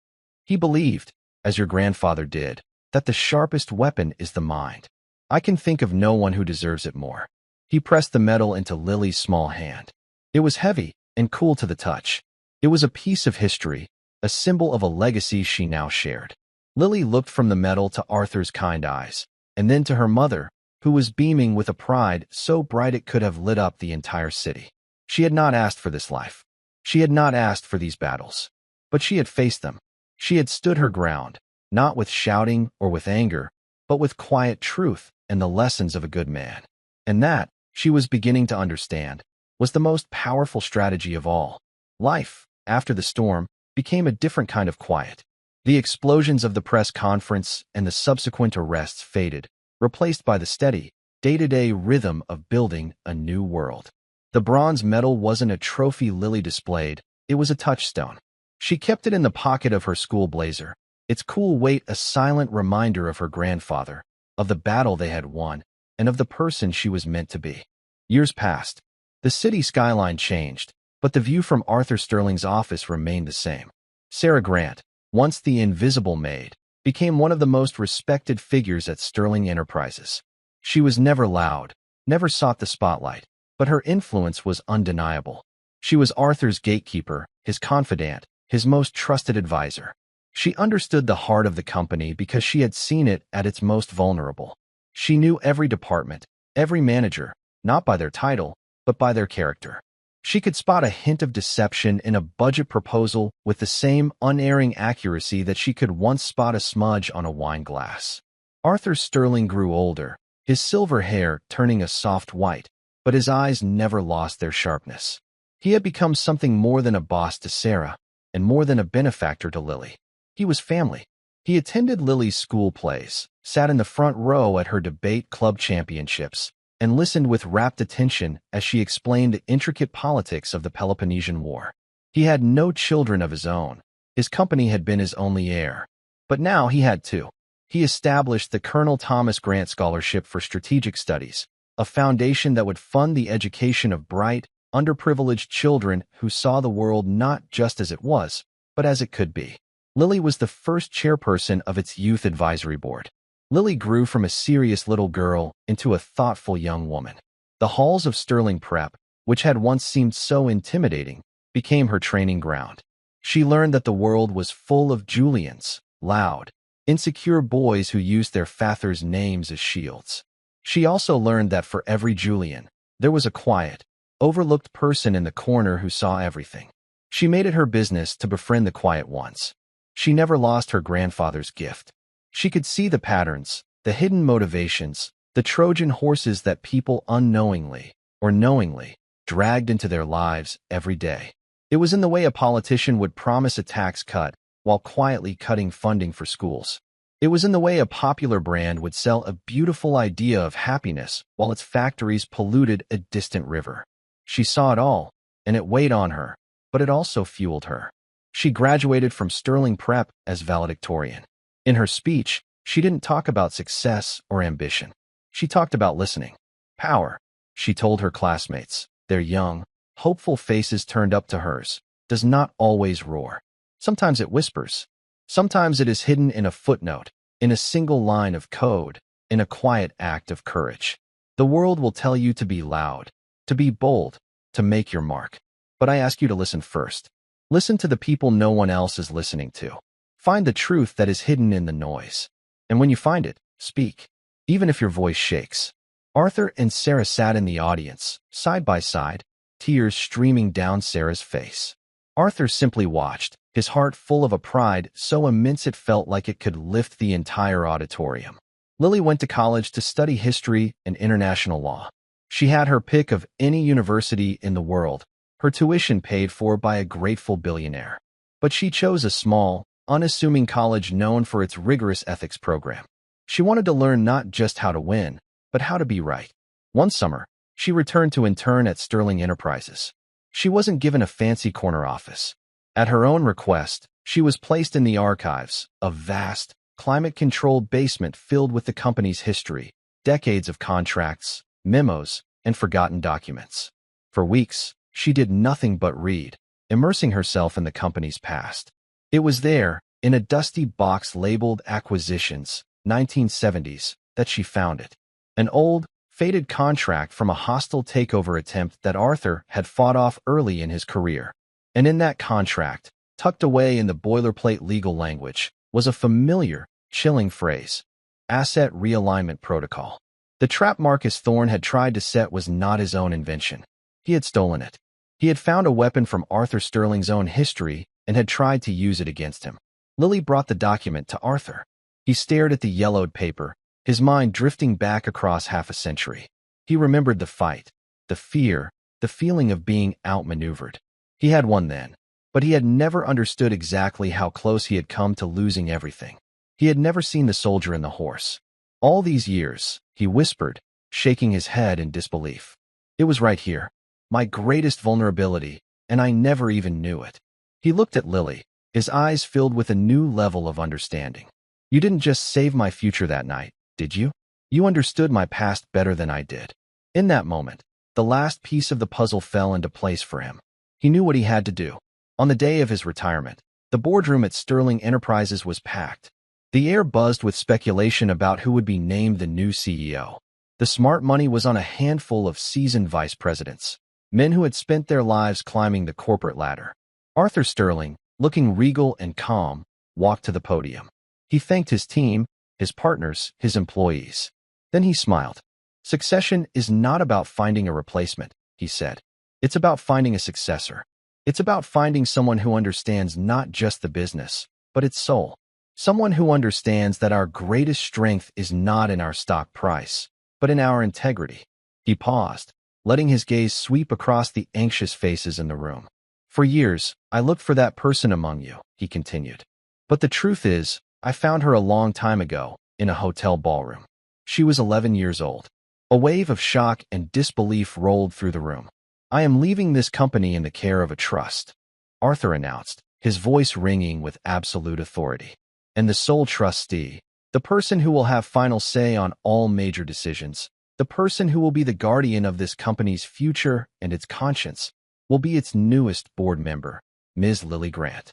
He believed, as your grandfather did, that the sharpest weapon is the mind. I can think of no one who deserves it more." He pressed the medal into Lily's small hand. It was heavy and cool to the touch. It was a piece of history, a symbol of a legacy she now shared. Lily looked from the medal to Arthur's kind eyes, and then to her mother, who was beaming with a pride so bright it could have lit up the entire city. She had not asked for this life. She had not asked for these battles. But she had faced them. She had stood her ground, not with shouting or with anger, but with quiet truth and the lessons of a good man. And that, she was beginning to understand, was the most powerful strategy of all. Life, after the storm, became a different kind of quiet. The explosions of the press conference and the subsequent arrests faded, replaced by the steady, day-to-day rhythm of building a new world. The bronze medal wasn't a trophy Lily displayed, it was a touchstone. She kept it in the pocket of her school blazer, its cool weight a silent reminder of her grandfather, of the battle they had won, and of the person she was meant to be. Years passed. The city skyline changed, but the view from Arthur Sterling's office remained the same. Sarah Grant, once the invisible maid, became one of the most respected figures at Sterling Enterprises. She was never loud, never sought the spotlight, but her influence was undeniable. She was Arthur's gatekeeper, his confidant, his most trusted advisor. She understood the heart of the company because she had seen it at its most vulnerable. She knew every department, every manager, not by their title, but by their character. She could spot a hint of deception in a budget proposal with the same unerring accuracy that she could once spot a smudge on a wine glass. Arthur Sterling grew older, his silver hair turning a soft white, but his eyes never lost their sharpness. He had become something more than a boss to Sarah, and more than a benefactor to Lily. He was family. He attended Lily's school plays, sat in the front row at her debate club championships, and listened with rapt attention as she explained the intricate politics of the Peloponnesian War. He had no children of his own. His company had been his only heir. But now he had two. He established the Colonel Thomas Grant Scholarship for Strategic Studies, a foundation that would fund the education of bright, underprivileged children who saw the world not just as it was, but as it could be. Lily was the first chairperson of its youth advisory board. Lily grew from a serious little girl into a thoughtful young woman. The halls of Sterling Prep, which had once seemed so intimidating, became her training ground. She learned that the world was full of Julians, loud, insecure boys who used their fathers' names as shields. She also learned that for every Julian, there was a quiet, overlooked person in the corner who saw everything. She made it her business to befriend the quiet ones. She never lost her grandfather's gift. She could see the patterns, the hidden motivations, the Trojan horses that people unknowingly, or knowingly, dragged into their lives every day. It was in the way a politician would promise a tax cut while quietly cutting funding for schools. It was in the way a popular brand would sell a beautiful idea of happiness while its factories polluted a distant river. She saw it all, and it weighed on her, but it also fueled her. She graduated from Sterling Prep as valedictorian. In her speech, she didn't talk about success or ambition. She talked about listening. Power, she told her classmates, their young, hopeful faces turned up to hers, does not always roar. Sometimes it whispers. Sometimes it is hidden in a footnote, in a single line of code, in a quiet act of courage. The world will tell you to be loud, to be bold, to make your mark. But I ask you to listen first. Listen to the people no one else is listening to. Find the truth that is hidden in the noise. And when you find it, speak, even if your voice shakes. Arthur and Sarah sat in the audience, side by side, tears streaming down Sarah's face. Arthur simply watched, his heart full of a pride so immense it felt like it could lift the entire auditorium. Lily went to college to study history and international law. She had her pick of any university in the world, her tuition paid for by a grateful billionaire. But she chose a small, unassuming college known for its rigorous ethics program. She wanted to learn not just how to win, but how to be right. One summer, she returned to intern at Sterling Enterprises. She wasn't given a fancy corner office. At her own request, she was placed in the archives, a vast, climate-controlled basement filled with the company's history, decades of contracts, memos, and forgotten documents. For weeks, she did nothing but read, immersing herself in the company's past. It was there, in a dusty box labeled Acquisitions, 1970s, that she found it. An old, faded contract from a hostile takeover attempt that Arthur had fought off early in his career. And in that contract, tucked away in the boilerplate legal language, was a familiar, chilling phrase: Asset Realignment Protocol. The trap Marcus Thorne had tried to set was not his own invention. He had stolen it. He had found a weapon from Arthur Sterling's own history and had tried to use it against him. Lily brought the document to Arthur. He stared at the yellowed paper, his mind drifting back across half a century. He remembered the fight, the fear, the feeling of being outmaneuvered. He had won then, but he had never understood exactly how close he had come to losing everything. He had never seen the soldier and the horse. All these years, he whispered, shaking his head in disbelief. It was right here, my greatest vulnerability, and I never even knew it. He looked at Lily, his eyes filled with a new level of understanding. You didn't just save my future that night, did you? You understood my past better than I did. In that moment, the last piece of the puzzle fell into place for him. He knew what he had to do. On the day of his retirement, the boardroom at Sterling Enterprises was packed. The air buzzed with speculation about who would be named the new CEO. The smart money was on a handful of seasoned vice presidents, men who had spent their lives climbing the corporate ladder. Arthur Sterling, looking regal and calm, walked to the podium. He thanked his team, his partners, his employees. Then he smiled. Succession is not about finding a replacement, he said. It's about finding a successor. It's about finding someone who understands not just the business, but its soul. Someone who understands that our greatest strength is not in our stock price, but in our integrity. He paused, letting his gaze sweep across the anxious faces in the room. For years, I looked for that person among you, he continued. But the truth is, I found her a long time ago, in a hotel ballroom. She was 11 years old. A wave of shock and disbelief rolled through the room. I am leaving this company in the care of a trust, Arthur announced, his voice ringing with absolute authority. And the sole trustee, the person who will have final say on all major decisions, the person who will be the guardian of this company's future and its conscience, will be its newest board member, Ms. Lily Grant.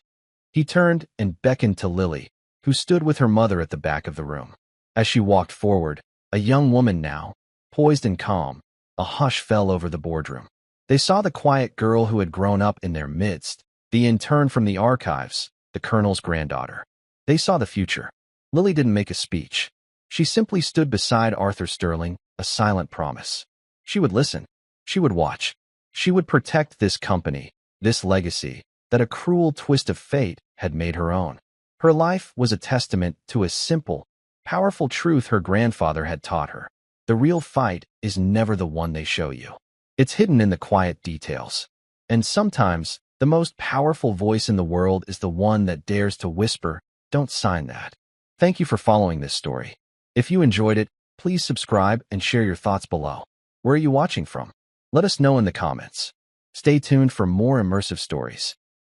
He turned and beckoned to Lily, who stood with her mother at the back of the room. As she walked forward, a young woman now, poised and calm, a hush fell over the boardroom. They saw the quiet girl who had grown up in their midst, the intern from the archives, the colonel's granddaughter. They saw the future. Lily didn't make a speech. She simply stood beside Arthur Sterling, a silent promise. She would listen. She would watch. She would protect this company, this legacy, that a cruel twist of fate had made her own. Her life was a testament to a simple, powerful truth her grandfather had taught her. The real fight is never the one they show you. It's hidden in the quiet details. And sometimes, the most powerful voice in the world is the one that dares to whisper, "Don't sign that." Thank you for following this story. If you enjoyed it, please subscribe and share your thoughts below. Where are you watching from? Let us know in the comments. Stay tuned for more immersive stories.